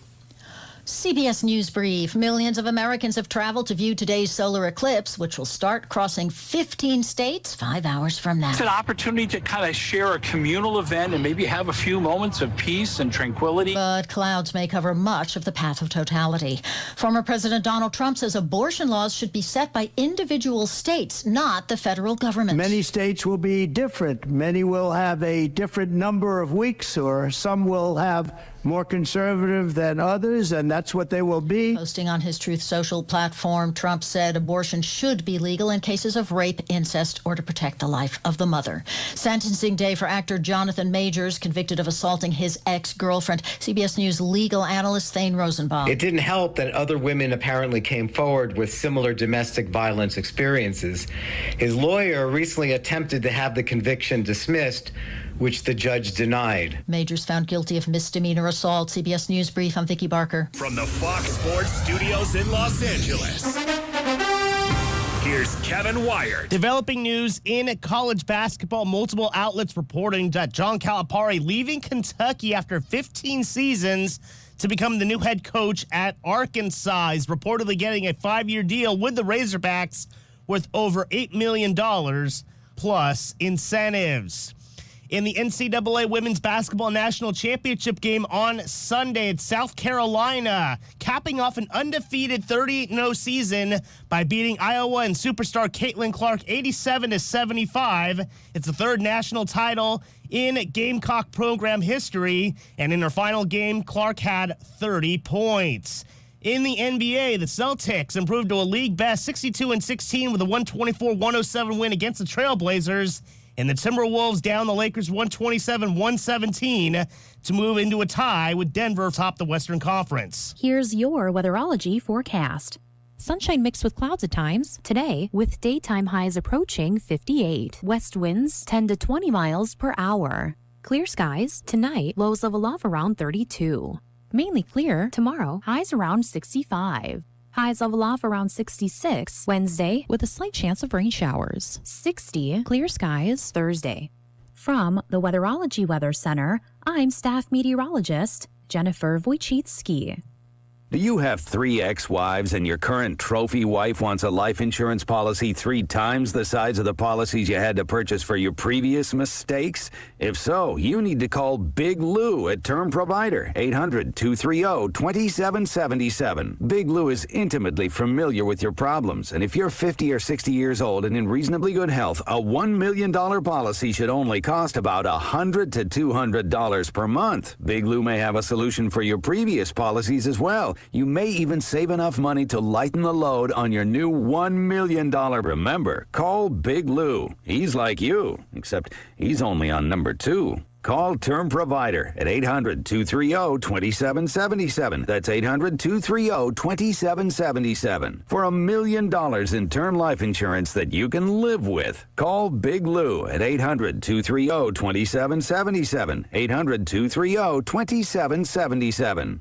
CBS News Brief. Millions of Americans have traveled to view today's solar eclipse, which will start crossing 15 states 5 hours from now. It's an opportunity to kind of share a communal event and maybe have a few moments of peace and tranquility. But clouds may cover much of the path of totality. Former President Donald Trump says abortion laws should be set by individual states, not the federal government. Many states will be different. Many will have a different number of weeks, or some will have more conservative than others, and that's what they will be. Posting on his Truth Social platform, Trump said abortion should be legal in cases of rape, incest, or to protect the life of the mother. Sentencing day for actor Jonathan Majors, convicted of assaulting his ex-girlfriend. CBS News legal analyst Thane Rosenbaum. It didn't help that other women apparently came forward with similar domestic violence experiences. His lawyer recently attempted to have the conviction dismissed, which the judge denied. Majors found guilty of misdemeanor assault. CBS News Brief, I'm Vicki Barker. From the Fox Sports Studios in Los Angeles, here's Kevin Wyatt. Developing news in college basketball. Multiple outlets reporting that John Calipari leaving Kentucky after 15 seasons to become the new head coach at Arkansas. He's reportedly getting a 5-year deal with the Razorbacks worth over $8 million plus incentives. In the NCAA Women's Basketball National Championship game on Sunday at South Carolina, capping off an undefeated 38-0 season by beating Iowa and superstar Caitlin Clark 87-75. It's the third national title in Gamecock program history, and in her final game, Clark had 30 points. In the NBA, the Celtics improved to a league best 62-16 with a 124-107 win against the Trailblazers. And the Timberwolves down the Lakers 127-117 to move into a tie with Denver atop the Western Conference. Here's your weatherology forecast. Sunshine mixed with clouds at times. Today, with daytime highs approaching 58. West winds 10 to 20 miles per hour. Clear skies. Tonight, lows level off around 32. Mainly clear. Tomorrow, highs around 65. Highs level off around 66 Wednesday with a slight chance of rain showers. 60 clear skies Thursday. From the Weatherology Weather Center, I'm staff meteorologist Jennifer Wojcicki. Do you have 3 ex-wives and your current trophy wife wants a life insurance policy 3 times the size of the policies you had to purchase for your previous mistakes? If so, you need to call Big Lou at Term Provider, 800-230-2777. Big Lou is intimately familiar with your problems, and if you're 50 or 60 years old and in reasonably good health, a $1 million policy should only cost about $100 to $200 per month. Big Lou may have a solution for your previous policies as well. You may even save enough money to lighten the load on your new $1 million. Remember, call Big Lou. He's like you, except he's only on number 2. Call Term Provider at 800-230-2777. That's 800-230-2777. For $1 million in term life insurance that you can live with. Call Big Lou at 800-230-2777. 800-230-2777.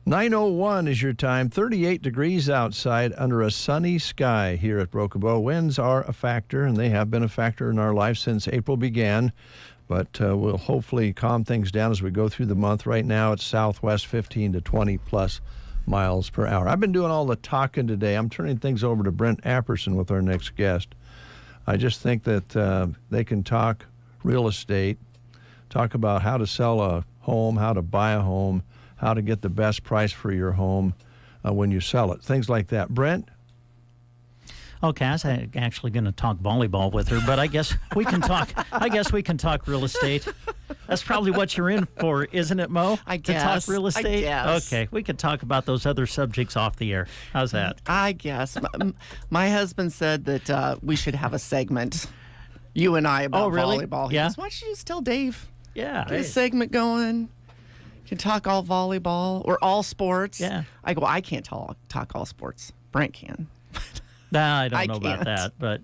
9:01 is your time. 38 degrees outside under a sunny sky here at Broken Bow. Winds are a factor, and they have been a factor in our life since April began. But we'll hopefully calm things down as we go through the month. Right now, it's southwest 15 to 20 plus miles per hour. I've been doing all the talking today. I'm turning things over to Brent Apperson with our next guest. I just think that they can talk real estate, talk about how to sell a home, how to buy a home, how to get the best price for your home when you sell it. Things like that. Brent? Okay, I was actually going to talk volleyball with her, but I guess we can talk. I guess we can talk real estate. That's probably what you're in for, isn't it, Mo? I guess. To talk real estate? I guess. Okay, we could talk about those other subjects off the air. How's that? I guess. My husband said that we should have a segment, you and I, about volleyball. Yeah. He goes, why don't you just tell Dave? Yeah. Get a segment going. can talk all volleyball or all sports. Yeah. I go, I can't talk all sports. Brent can. Nah, I don't I know about can't. that,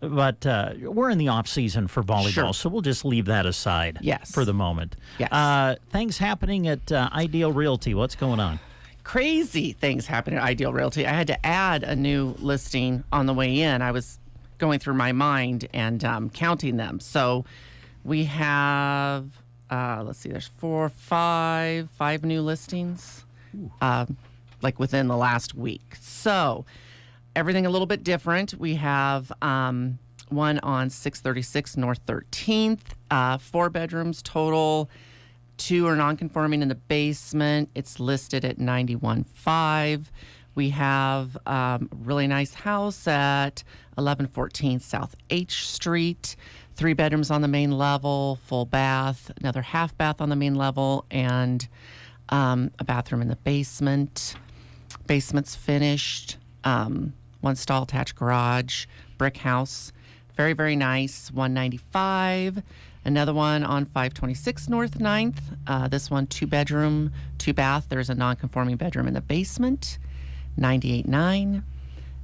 but we're in the off season for volleyball, Sure. so we'll just leave that aside. Yes. For the moment. Yes. Things happening at Ideal Realty. What's going on? Crazy things happen at Ideal Realty. I had to add a new listing on the way in. I was going through my mind and counting them. So we have, let's see, there's five new listings, like within the last week. So everything a little bit different. We have one on 636 North 13th, 4 bedrooms total. 2 are non-conforming in the basement. It's listed at $91,500. We have a really nice house at 1114 South H Street. 3 bedrooms on the main level, full bath, another half bath on the main level, and a bathroom in the basement. Basement's finished. 1 stall attached garage, brick house. Very, very nice. $195,000. Another one on 526 North 9th. This one, 2 bedroom, 2 bath. There's a non-conforming bedroom in the basement. $98,900.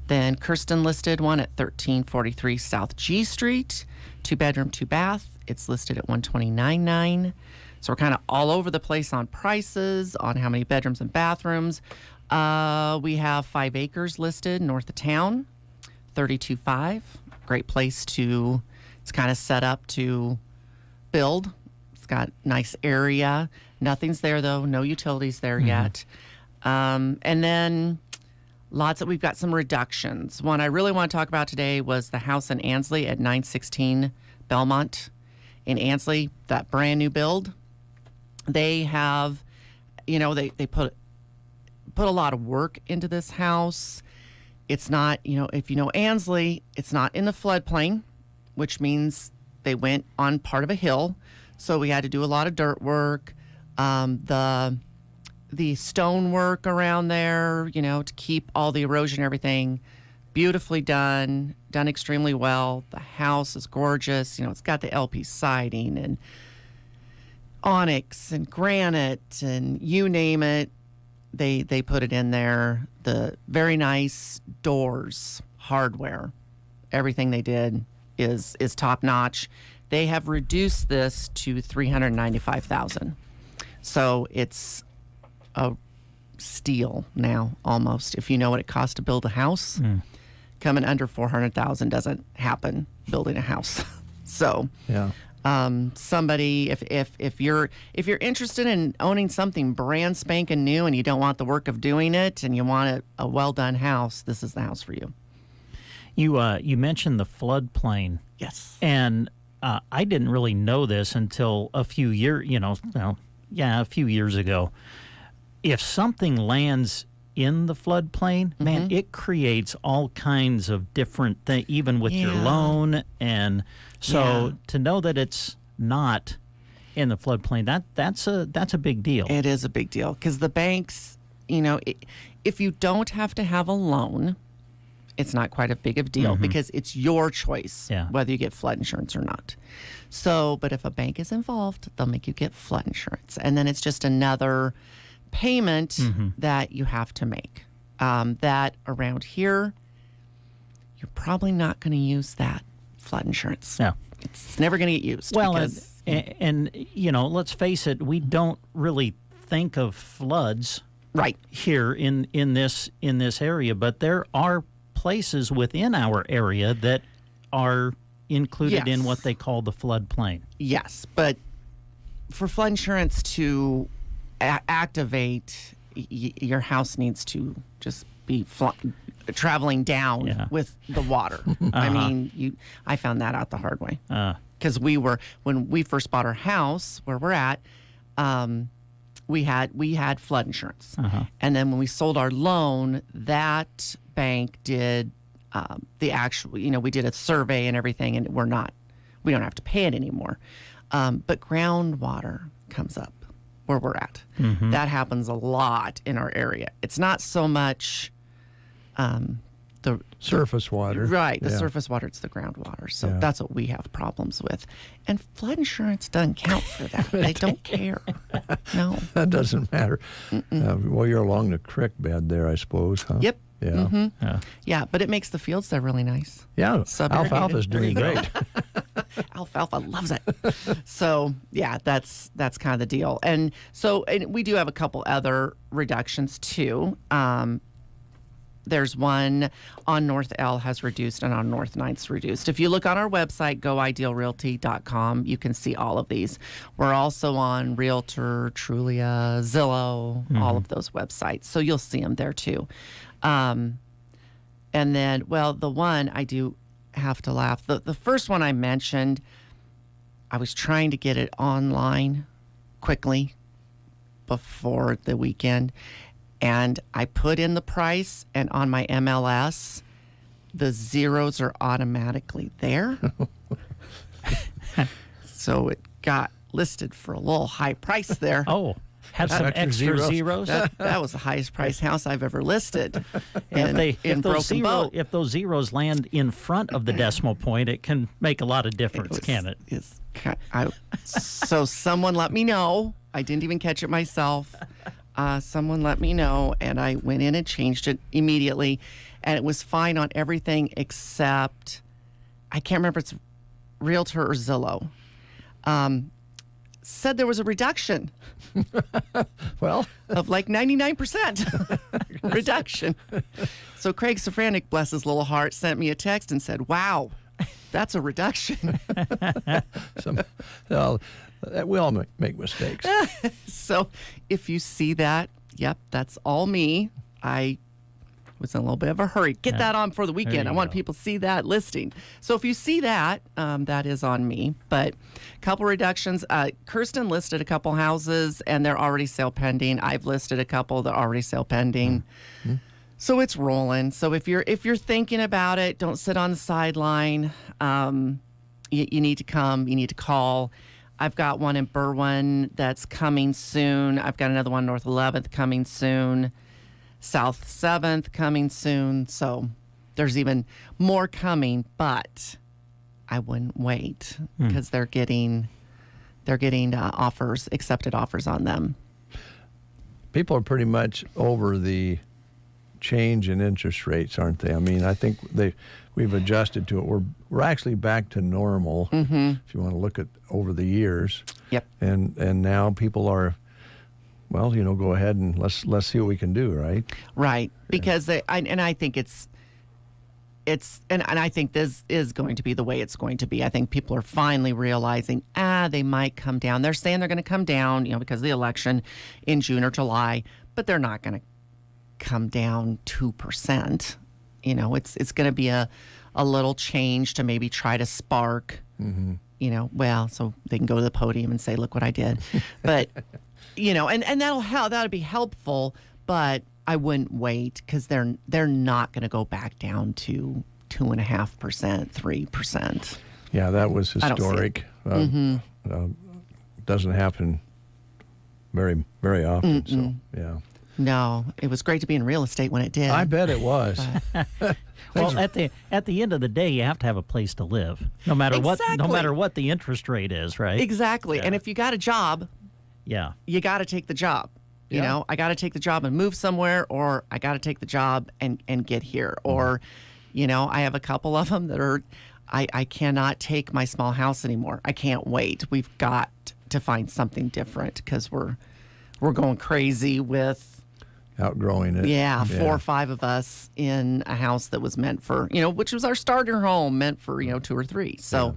Then Kirsten listed one at 1343 South G Street. 2 bedroom, 2 bath. It's listed at $129,900. So we're kind of all over the place on prices, on how many bedrooms and bathrooms. We have 5 acres listed north of town, $32,500. Great place to, it's kind of set up to build. It's got nice area. Nothing's there though, no utilities there yet. And then we've got some reductions. One I really want to talk about today was the house in Ansley at 916 Belmont in Ansley, that brand new build. They have, they put a lot of work into this house. It's not, if you know Ansley, it's not in the floodplain, which means they went on part of a hill. So we had to do a lot of dirt work. The stone work around there, to keep all the erosion and everything, beautifully done extremely well. The house is gorgeous. It's got the LP siding and onyx and granite and you name it. They put it in there. The very nice doors, hardware, everything they did is top notch. They have reduced this to $395,000. So it's a steal now, almost. If you know what it costs to build a house, coming under $400,000 doesn't happen building a house. So yeah. Somebody, if you're interested in owning something brand spanking new and you don't want the work of doing it and you want a well done house, this is the house for you. You mentioned the floodplain. Yes. And I didn't really know this until a few years ago. If something lands in the floodplain, man, it creates all kinds of different things, even with your loan. And so to know that it's not in the floodplain, that's a big deal. It is a big deal because the banks, if you don't have to have a loan, it's not quite a big of a deal because it's your choice whether you get flood insurance or not. So, but if a bank is involved, they'll make you get flood insurance. And then it's just another payment that you have to make. That around here, you're probably not going to use that flood insurance. No. It's never going to get used. Well, because, and let's face it, we don't really think of floods here in this area, but there are places within our area that are included in what they call the floodplain. Yes, but for flood insurance to activate, your house needs to just be traveling down with the water. I mean, I found that out the hard way. Because when we first bought our house where we're at, we had flood insurance. And then when we sold our loan, that bank did the actual, we did a survey and everything, and we don't have to pay it anymore. But groundwater comes up where we're at. That happens a lot in our area. It's not so much the surface water. Right, the Yeah. surface water, it's the groundwater. So Yeah. that's what we have problems with. And flood insurance doesn't count for that. They don't care. No. That doesn't matter. Well, you're along the creek bed there, I suppose, huh? Yep. Yeah. Mm-hmm. Yeah, but it makes the fields there really nice. Yeah, Sub-irrigated. alfalfa's doing great. Alfalfa loves it. So yeah, that's kind of the deal. And we do have a couple other reductions too. There's one on North L has reduced and on North 9th's reduced. If you look on our website, goidealrealty.com, you can see all of these. We're also on Realtor, Trulia, Zillow, all of those websites. So you'll see them there too. And then, well, the one I do have to laugh. The first one I mentioned, I was trying to get it online quickly before the weekend. And I put in the price, and on my MLS, the zeros are automatically there. So it got listed for a little high price there. Oh, have some extra zeros? That was the highest price house I've ever listed. And if those zeros land in front of the decimal point, it can make a lot of difference, can't it? So someone let me know. I didn't even catch it myself. Someone let me know, and I went in and changed it immediately, and it was fine on everything except, I can't remember if it's Realtor or Zillow. Said there was a reduction. Well, of like 99% reduction. So Craig Safranik, bless his little heart, sent me a text and said, "Wow, that's a reduction." We all make mistakes. So if you see that, yep, that's all me. I was in a little bit of a hurry. Get that on for the weekend. I want people to see that listing. So if you see that, that is on me. But a couple reductions. Kirsten listed a couple houses, and they're already sale pending. I've listed a couple that are already sale pending. So it's rolling. So if you're thinking about it, don't sit on the sideline. You need to come. You need to call. I've got one in Berwyn that's coming soon. I've got another one North 11th coming soon. South 7th coming soon. So there's even more coming, but I wouldn't wait because they're getting offers, accepted offers on them. People are pretty much over the change in interest rates, aren't they? I mean, I think we've adjusted to it. We're actually back to normal if you want to look at over the years. Yep. And now people are, well, go ahead and let's see what we can do, right? Right. Because I think it's and I think this is going to be the way it's going to be. I think people are finally realizing, they might come down. They're saying they're going to come down, because of the election in June or July, but they're not going to come down 2%. It's going to be a little change to maybe try to spark, so they can go to the podium and say, look what I did. But, and that'll be helpful, but I wouldn't wait because they're not going to go back down to 2.5%, 3%. Yeah, that was historic. Doesn't happen very, very often. So, yeah. No, it was great to be in real estate when it did. I bet it was. Well, at the end of the day, you have to have a place to live, no matter what the interest rate is, right? Exactly. Yeah. And if you got a job, you got to take the job. You know, I got to take the job and move somewhere, or I got to take the job and get here. Or, I have a couple of them that are, I cannot take my small house anymore. I can't wait. We've got to find something different because we're going crazy with outgrowing it. Yeah, 4 or 5 of us in a house that was meant for, which was our starter home, meant for, 2 or 3. So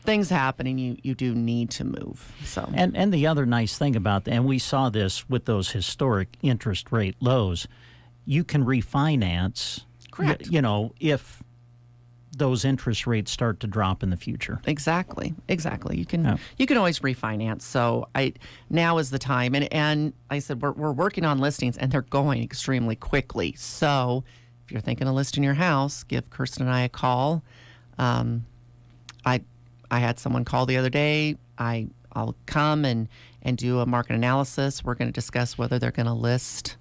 things happen and you do need to move. So and the other nice thing about that, and we saw this with those historic interest rate lows, you can refinance. Correct. If those interest rates start to drop in the future. Exactly. You can always refinance. So now is the time. And like I said, we're working on listings and they're going extremely quickly. So if you're thinking of listing your house, give Kirsten and I a call. I had someone call the other day. I'll come and do a market analysis. We're going to discuss whether they're going to list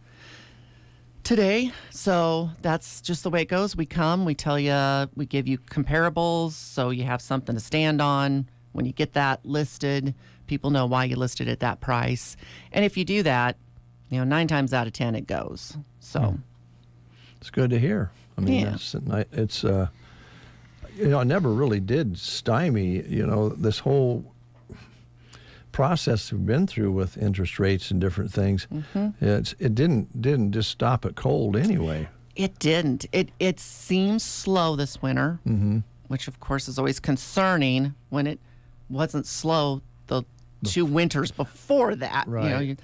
today. So that's just the way it goes. We come, we tell you, we give you comparables so you have something to stand on. When you get that listed, people know why you listed it at that price. And if you do that, 9 times out of 10 it goes. So it's good to hear. I mean, Yeah. it's it never really did stymie, this whole process we've been through with interest rates and different things. It didn't just stop at cold anyway. It didn't. It seems slow this winter, which of course is always concerning when it wasn't slow the 2 winters before that. Right.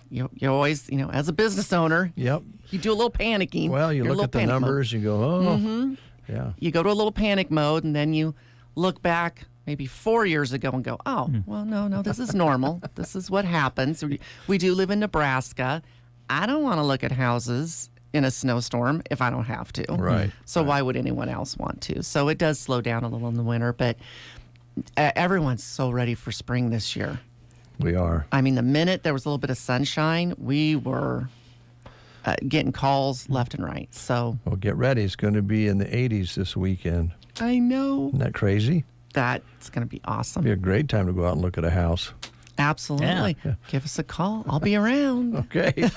You always, as a business owner, Yep. you do a little panicking. Well, you You're a look little at the panic mode. numbers, you go, oh, yeah. You go to a little panic mode, and then you look back maybe 4 years ago and go, oh, well, no, this is normal. This is what happens. We do live in Nebraska. I don't want to look at houses in a snowstorm if I don't have to. Right. So why would anyone else want to? So it does slow down a little in the winter, but everyone's so ready for spring this year. We are. I mean, the minute there was a little bit of sunshine, we were getting calls left and right. So Well, get ready. It's going to be in the 80s this weekend. I know. Isn't that crazy? That's going to be awesome. It'd be a great time to go out and look at a house. Absolutely. Yeah. Give us a call. I'll be around. Okay.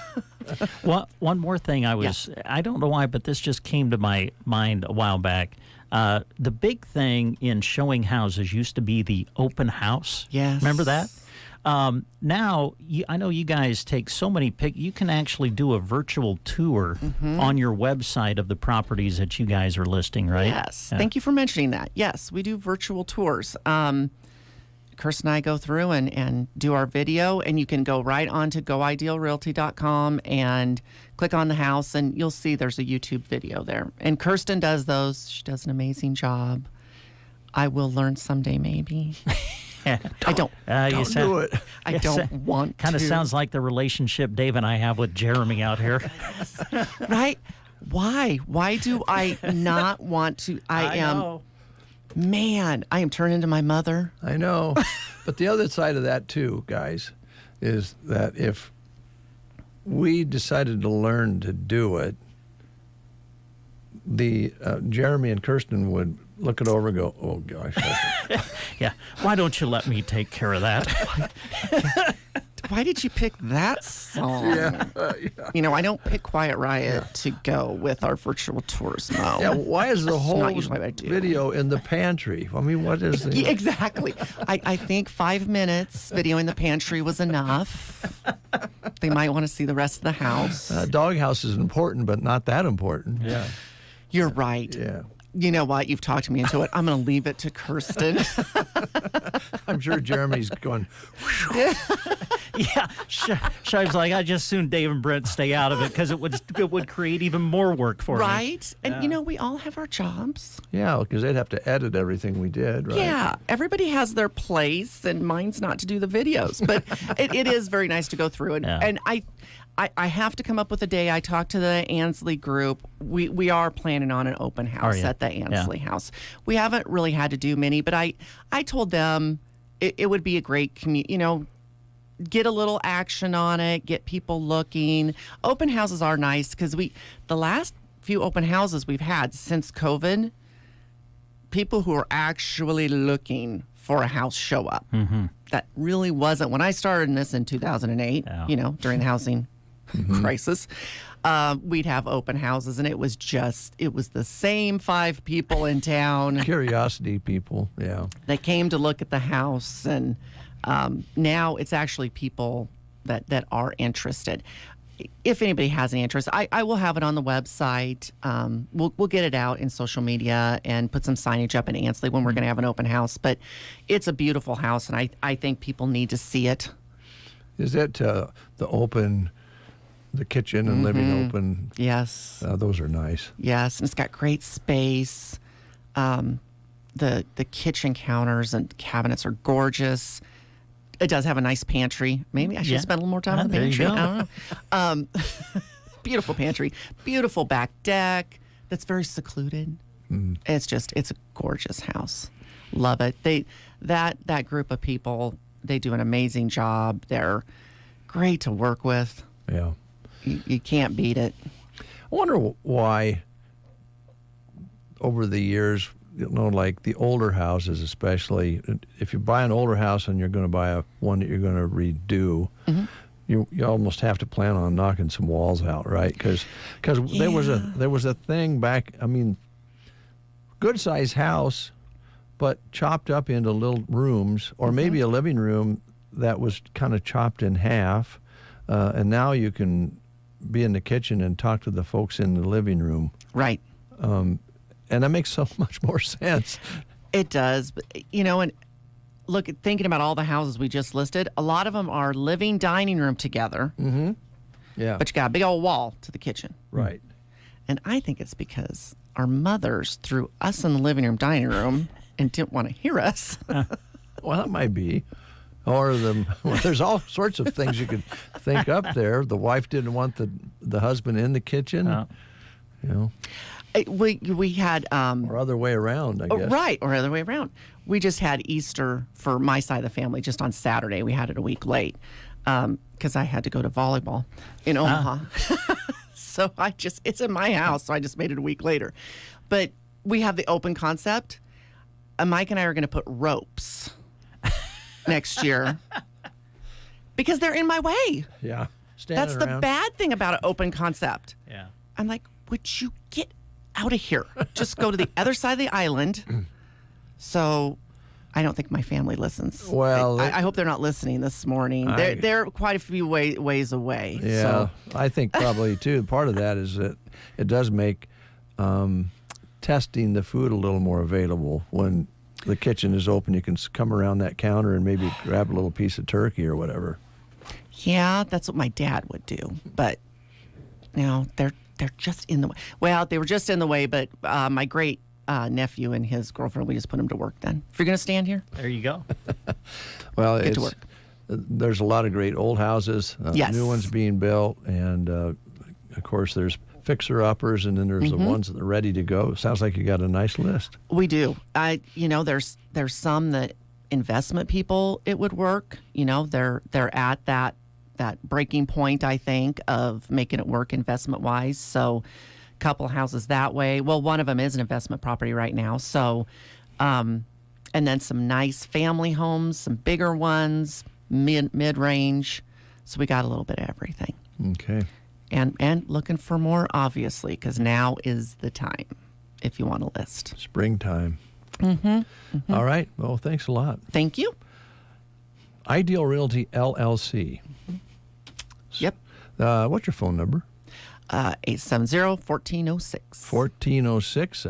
One more thing I don't know why, but this just came to my mind a while back. The big thing in showing houses used to be the open house. Yes. Remember that? Now, I know you guys take so many you can actually do a virtual tour on your website of the properties that you guys are listing, right? Yes. Yeah. Thank you for mentioning that. Yes, we do virtual tours. Kirsten and I go through and do our video, and you can go right on to goidealrealty.com and click on the house, and you'll see there's a YouTube video there. And Kirsten does those. She does an amazing job. I will learn someday, maybe. I don't do it. I don't want to. Kind of sounds like the relationship Dave and I have with Jeremy out here. Right? Why? Why do I not want to? I am. know. Man, I am turning into my mother. I know. But the other side of that, too, guys, is that if we decided to learn to do it, Jeremy and Kirsten would look it over and go, oh, gosh. Yeah. Why don't you let me take care of that? Why did you pick that song? Yeah. I don't pick Quiet Riot to go with our virtual tours, Mo. Yeah, why is the That's whole not usually what I do. video in the pantry? I mean, what is the... Yeah, exactly. I think 5 minutes video in the pantry was enough. They might want to see the rest of the house. Doghouse is important, but not that important. Yeah. You're right. Yeah. You know what? You've talked me into it. I'm going to leave it to Kirsten. I'm sure Jeremy's going... Yeah, Shive's like, I just soon Dave and Brent stay out of it because it would create even more work for me. Right? And, we all have our jobs. Yeah, because they'd have to edit everything we did, right? Yeah, everybody has their place, and mine's not to do the videos. But it is very nice to go through. And I have to come up with a day. I talked to the Ansley group. We are planning on an open house at the Ansley house. We haven't really had to do many, but I told them it would be a great get a little action on it, get people looking. Open houses are nice because the last few open houses we've had since COVID, people who are actually looking for a house show up. That really wasn't when I started in this in 2008, during the housing crisis. We'd have open houses, and it was the same 5 people in town. Curiosity people, yeah. They came to look at the house, and now it's actually people that are interested. If anybody has any interest, I will have it on the website. We'll get it out in social media and put some signage up in Ansley when we're going to have an open house. But it's a beautiful house, and I think people need to see it. Is it the kitchen and living open? Yes. Those are nice. Yes, and it's got great space. The kitchen counters and cabinets are gorgeous. It does have a nice pantry. Maybe I should spend a little more time in the pantry. I don't know. Beautiful pantry. Beautiful back deck that's very secluded. It's a gorgeous house. Love it. That group of people, they do an amazing job. They're great to work with. Yeah. You can't beat it. I wonder why over the years, like the older houses especially, if you buy an older house and you're going to buy one that you're going to redo, you almost have to plan on knocking some walls out, right? Because there was a thing back, I mean, good size house, but chopped up into little rooms, or maybe a living room that was kind of chopped in half, and now you can be in the kitchen and talk to the folks in the living room. Right. And that makes so much more sense. It does. But, and look, thinking about all the houses we just listed, a lot of them are living dining room together. Mm-hmm. Yeah. But you got a big old wall to the kitchen. Right. And I think it's because our mothers threw us in the living room, dining room, and didn't want to hear us. Well, that might be. Or there's all sorts of things you could think up there. The wife didn't want the husband in the kitchen. We had or other way around, I guess. Right, or other way around. We just had Easter for my side of the family just on Saturday. We had it a week late because I had to go to volleyball in Omaha. So it's in my house, so I just made it a week later. But we have the open concept. Mike and I are going to put ropes next year because they're in my way. Yeah. That's the bad thing about an open concept. Yeah. I'm like, would you get out of here? Just go to the other side of the island. So I don't think my family listens. Well, I hope they're not listening this morning. They're quite a few ways away. Yeah, so. I think probably too. Part of that is that it does make testing the food a little more available. When the kitchen is open, you can come around that counter and maybe grab a little piece of turkey or whatever. Yeah, that's what my dad would do. But they're just in the way. Well, they were just in the way, but my great nephew and his girlfriend, we just put them to work then. If you're going to stand here. There you go. Well, Get to work. There's a lot of great old houses, yes. New ones being built, and of course there's fixer-uppers, and then there's the ones that are ready to go. Sounds like you got a nice list. We do. There's some that investment people, it would work. They're at that breaking point, I think, of making it work investment-wise. So a couple of houses that way. Well, one of them is an investment property right now. So, and then some nice family homes, some bigger ones, mid-range. So we got a little bit of everything. Okay. And looking for more, obviously, because now is the time if you want a list. Springtime. Mm-hmm. All right. Well, thanks a lot. Thank you. Ideal Realty, LLC. Yep. What's your phone number? 870-1406. 1406.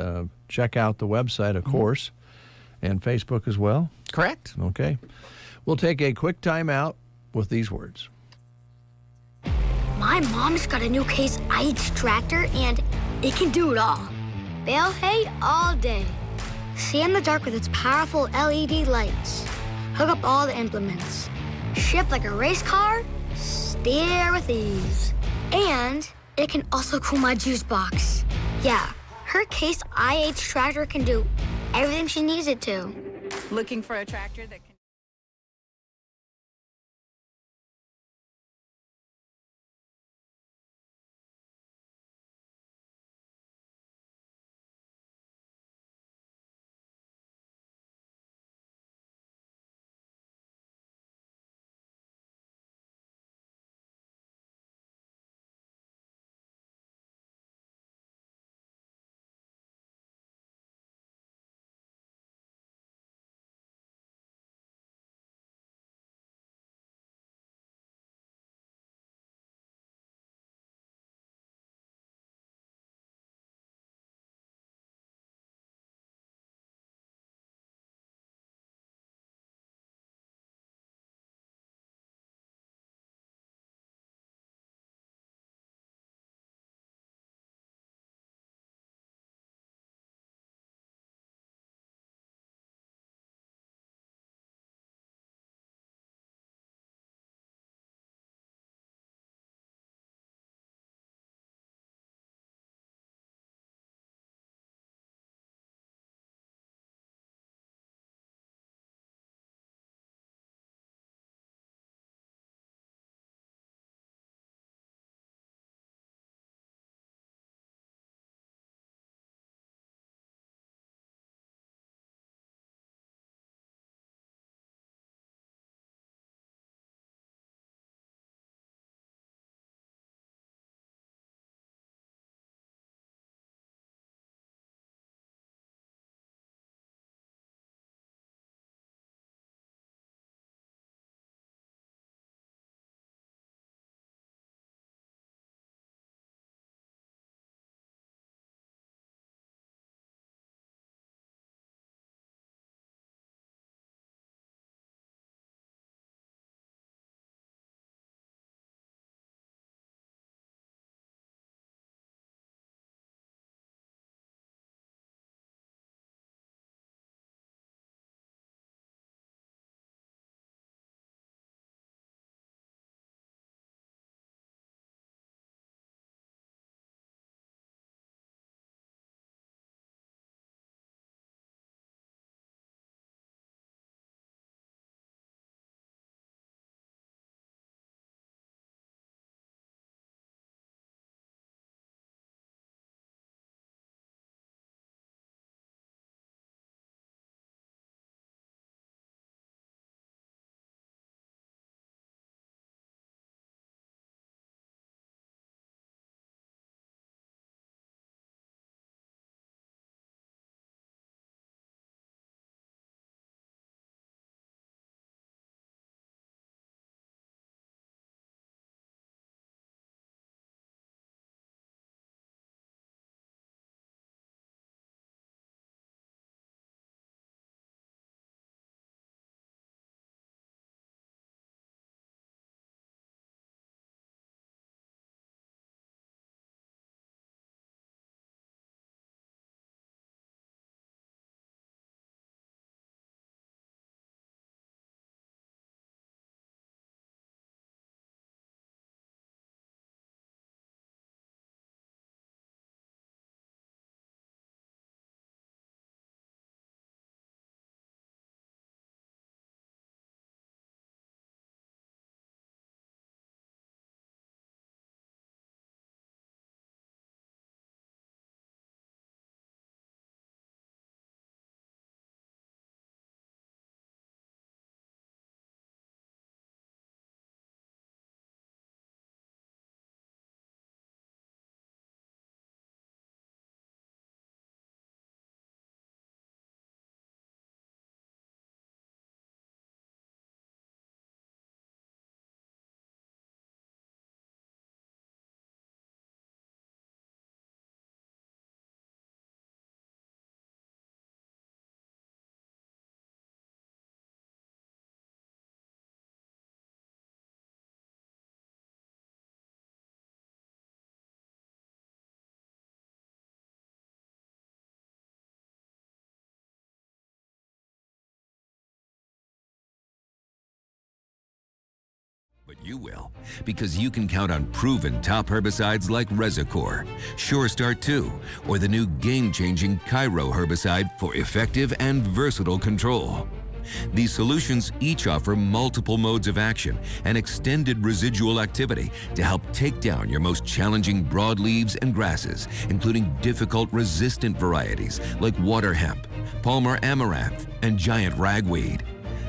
Check out the website, of course, and Facebook as well. Correct. Okay. We'll take a quick time out with these words. My mom's got a new Case IH tractor, and it can do it all. Bale hay all day. See in the dark with its powerful LED lights. Hook up all the implements. Shift like a race car. Steer with ease. And it can also cool my juice box. Yeah, her Case IH tractor can do everything she needs it to. Looking for a tractor that can But you will, because you can count on proven top herbicides like Resicor, Sure Start 2, or the new game-changing Cairo herbicide for effective and versatile control. These solutions each offer multiple modes of action and extended residual activity to help take down your most challenging broadleaves and grasses, including difficult resistant varieties like water hemp, Palmer amaranth, and giant ragweed.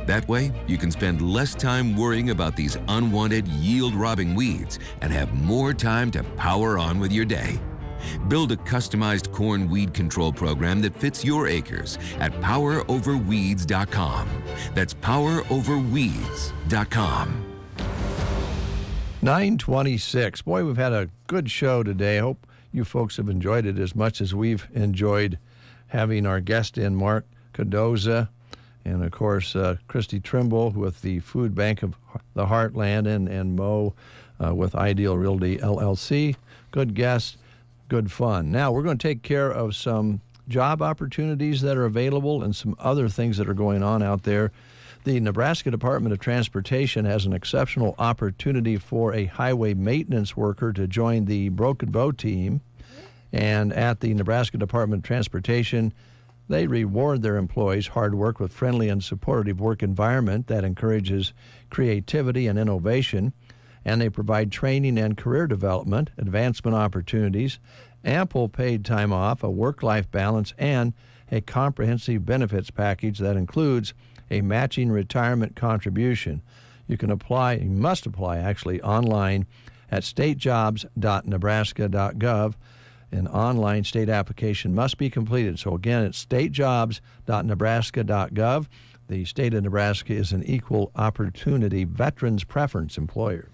That way, you can spend less time worrying about these unwanted yield-robbing weeds and have more time to power on with your day. Build a customized corn weed control program that fits your acres at poweroverweeds.com. That's poweroverweeds.com. 9:26. Boy, we've had a good show today. I hope you folks have enjoyed it as much as we've enjoyed having our guest in, Mark Cardoza, and of course Christy Trimble with the Food Bank of the Heartland, and Mo with Ideal Realty LLC. Good guests, good fun. Now we're going to take care of some job opportunities that are available and some other things that are going on out there. The Nebraska Department of Transportation has an exceptional opportunity for a highway maintenance worker to join the Broken Bow team. And at the Nebraska Department of Transportation, they reward their employees' hard work with friendly and supportive work environment that encourages creativity and innovation. And they provide training and career development, advancement opportunities, ample paid time off, a work-life balance, and a comprehensive benefits package that includes a matching retirement contribution. You must apply actually online at statejobs.nebraska.gov. An online state application must be completed. So again, it's statejobs.nebraska.gov. The state of Nebraska is an equal opportunity veterans preference employer.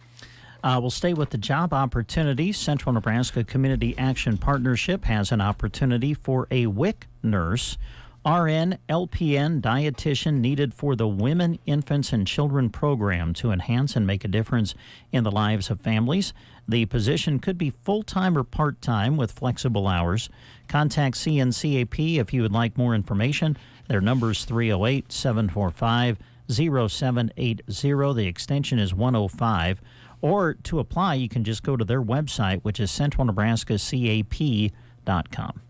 We'll stay with the job opportunities. Central Nebraska Community Action Partnership has an opportunity for a WIC nurse, RN, LPN, dietitian needed for the Women, Infants, and Children program to enhance and make a difference in the lives of families. The position could be full-time or part-time with flexible hours. Contact CNCAP if you would like more information. Their number is 308-745-0780. The extension is 105. Or to apply, you can just go to their website, which is centralnebraskacap.com.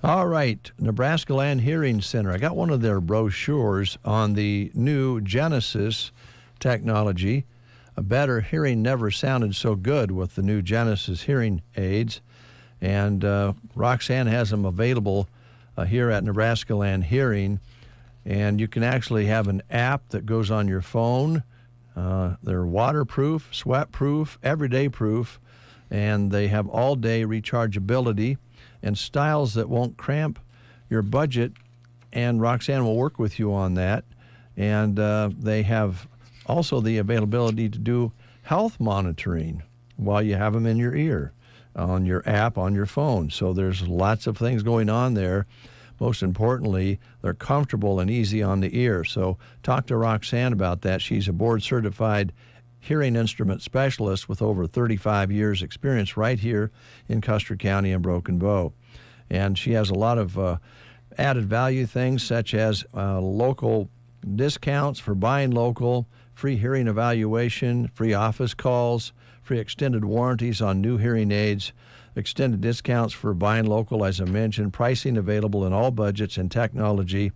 All right, Nebraska Land Hearing Center. I got one of their brochures on the new Genesis technology. A better hearing never sounded so good with the new Genesis hearing aids. And Roxanne has them available here at Nebraska Land Hearing. And you can actually have an app that goes on your phone. They're waterproof, sweat-proof, everyday proof, and they have all-day rechargeability and styles that won't cramp your budget, and Roxanne will work with you on that. And they have also the availability to do health monitoring while you have them in your ear, on your app, on your phone. So there's lots of things going on there. Most importantly, they're comfortable and easy on the ear. So talk to Roxanne about that. She's a board-certified hearing instrument specialist with over 35 years experience right here in Custer County and Broken Bow. And she has a lot of added value things such as local discounts for buying local, free hearing evaluation, free office calls, free extended warranties on new hearing aids, extended discounts for buying local, as I mentioned, pricing available in all budgets and technology,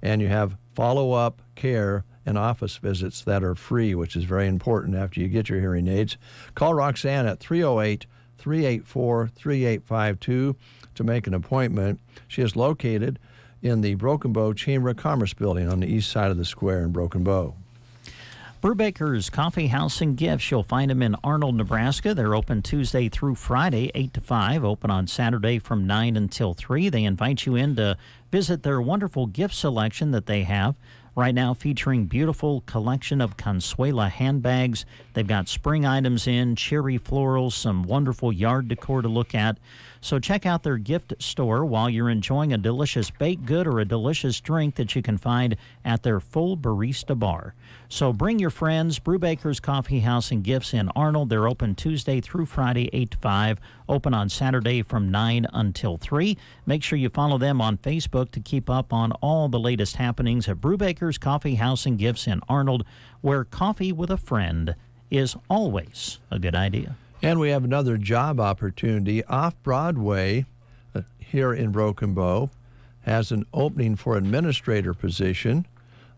and you have follow-up care and office visits that are free, which is very important after you get your hearing aids. Call Roxanne at 308-384-3852 to make an appointment. She is located in the Broken Bow Chamber of Commerce building on the east side of the square in Broken Bow. Brubaker's Coffee House and Gifts. You'll find them in Arnold, Nebraska. They're open Tuesday through Friday, 8 to 5, open on Saturday from 9 until 3. They invite you in to visit their wonderful gift selection that they have right now, featuring beautiful collection of Consuela handbags. They've got spring items in, cherry florals, some wonderful yard decor to look at. So check out their gift store while you're enjoying a delicious baked good or a delicious drink that you can find at their full barista bar. So bring your friends. Brubaker's Coffee House and Gifts in Arnold. They're open Tuesday through Friday, 8 to 5. Open on Saturday from 9 until 3. Make sure you follow them on Facebook to keep up on all the latest happenings at Brubaker's Coffee House and Gifts in Arnold, where coffee with a friend is always a good idea. And we have another job opportunity. Off-Broadway here in Broken Bow has an opening for administrator position.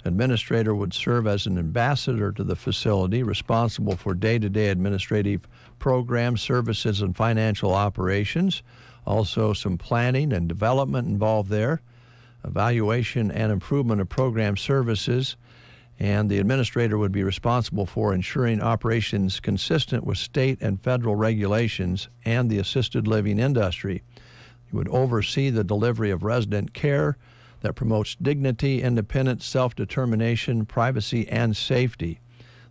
Administrator would serve as an ambassador to the facility, responsible for day-to-day administrative programs, services, and financial operations. Also some planning and development involved there, evaluation and improvement of program services. And the administrator would be responsible for ensuring operations consistent with state and federal regulations and the assisted living industry. He would oversee the delivery of resident care that promotes dignity, independence, self-determination, privacy, and safety.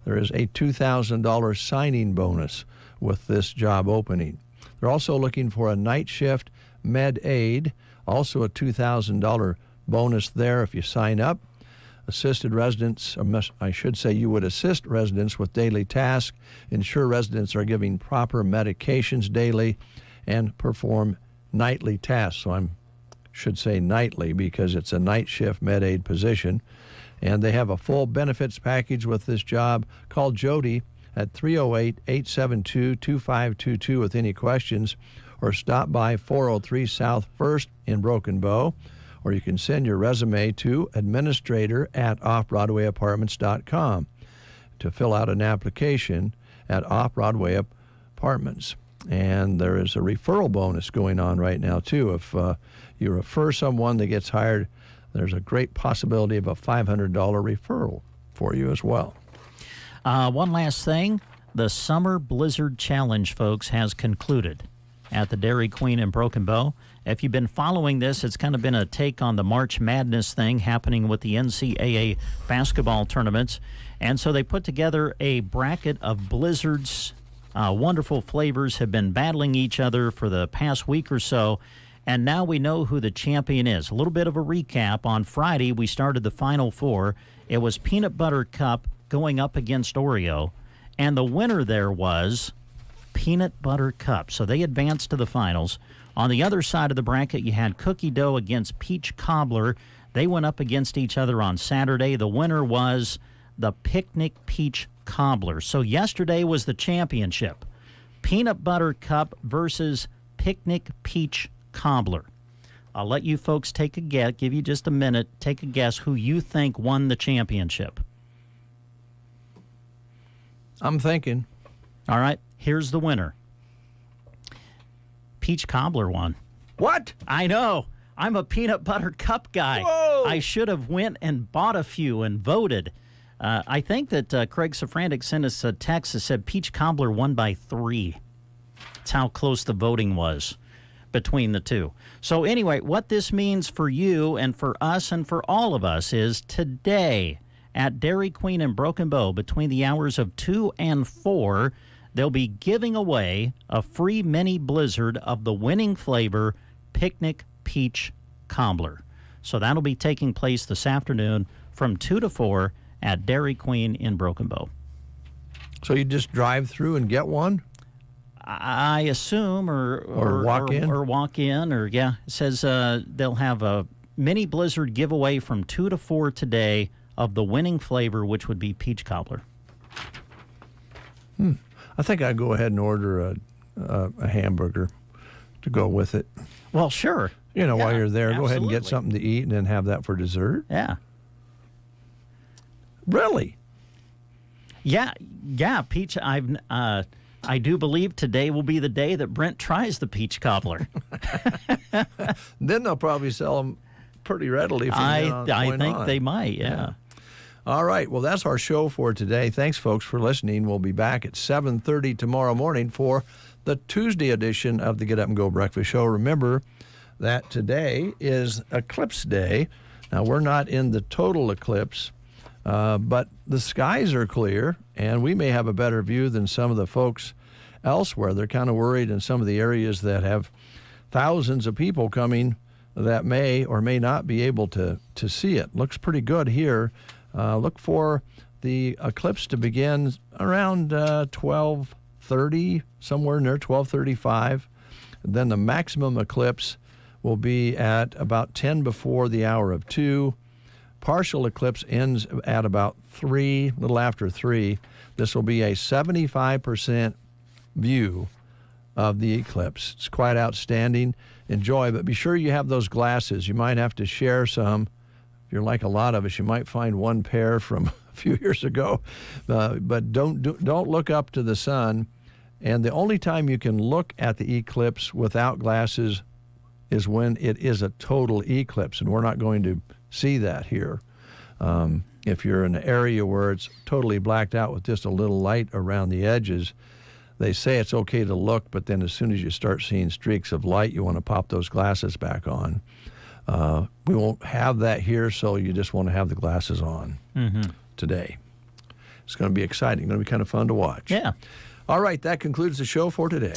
There is a $2,000 signing bonus with this job opening. They're also looking for a night shift med aid, also a $2,000 bonus there if you sign up. Assisted residents, I should say you would assist residents with daily tasks, ensure residents are giving proper medications daily, and perform nightly tasks. So I should say nightly because it's a night shift med aid position. And they have a full benefits package with this job. Call Jody at 308-872-2522 with any questions, or stop by 403 South 1st in Broken Bow, or you can send your resume to administrator@offbroadwayapartments.com to fill out an application at Off-Broadway Apartments. And there is a referral bonus going on right now, too. If you refer someone that gets hired, there's a great possibility of a $500 referral for you as well. One last thing. The Summer Blizzard Challenge, folks, has concluded at the Dairy Queen in Broken Bow. If you've been following this, it's kind of been a take on the March Madness thing happening with the NCAA basketball tournaments. And so they put together a bracket of blizzards. Wonderful flavors have been battling each other for the past week or so. And now we know who the champion is. A little bit of a recap. On Friday, we started the Final Four. It was Peanut Butter Cup going up against Oreo. And the winner there was Peanut Butter Cup. So they advanced to the finals. On the other side of the bracket, you had Cookie Dough against Peach Cobbler. They went up against each other on Saturday. The winner was the Picnic Peach Cobbler. So yesterday was the championship. Peanut Butter Cup versus Picnic Peach Cobbler. I'll let you folks take a guess, give you just a minute, take a guess who you think won the championship. I'm thinking. All right, here's the winner. Peach Cobbler won. What? I know. I'm a Peanut Butter Cup guy. Whoa. I should have went and bought a few and voted. I think that Craig Safrantic sent us a text that said Peach Cobbler won by 3. That's how close the voting was between the two. So anyway, what this means for you and for us and for all of us is today at Dairy Queen in Broken Bow between the hours of 2 and 4, they'll be giving away a free mini blizzard of the winning flavor, Picnic Peach Cobbler. So that'll be taking place this afternoon from 2 to 4 at Dairy Queen in Broken Bow. So you just drive through and get one? I assume, or walk in? Or walk in, or yeah. It says they'll have a mini blizzard giveaway from 2 to 4 today of the winning flavor, which would be Peach Cobbler. I think I'd go ahead and order a hamburger to go with it. Well, sure. You know, Yeah, while you're there, go ahead and absolutely. get something to eat and then have that for dessert. Yeah. Really? Yeah, Peach. I do believe today will be the day that Brent tries the Peach Cobbler. Then they'll probably sell them pretty readily from I think on. they might, yeah. All right, well, that's our show for today. Thanks, folks, for listening. We'll be back at 7:30 tomorrow morning for the Tuesday edition of the Get Up and Go Breakfast Show. Remember that today is Eclipse Day. Now, we're not in the total eclipse, but the skies are clear, and we may have a better view than some of the folks elsewhere. They're kind of worried in some of the areas that have thousands of people coming that may or may not be able to see it. Looks pretty good here. Look for the eclipse to begin around 12:30, somewhere near 12:35. Then the maximum eclipse will be at about 10 before the hour of 2. partial eclipse ends at about 3, a little after 3. This will be a 75% view of the eclipse. It's quite outstanding. Enjoy, but be sure you have those glasses. You might have to share some. If you're like a lot of us, you might find one pair from a few years ago. But don't look up to the sun. And the only time you can look at the eclipse without glasses is when it is a total eclipse, and we're not going to see that here. If you're in an area where it's totally blacked out with just a little light around the edges, they say it's okay to look, but then as soon as you start seeing streaks of light, you want to pop those glasses back on. We won't have that here, so you just want to have the glasses on today. It's going to be exciting. It's going to be kind of fun to watch. Yeah. All right, that concludes the show for today.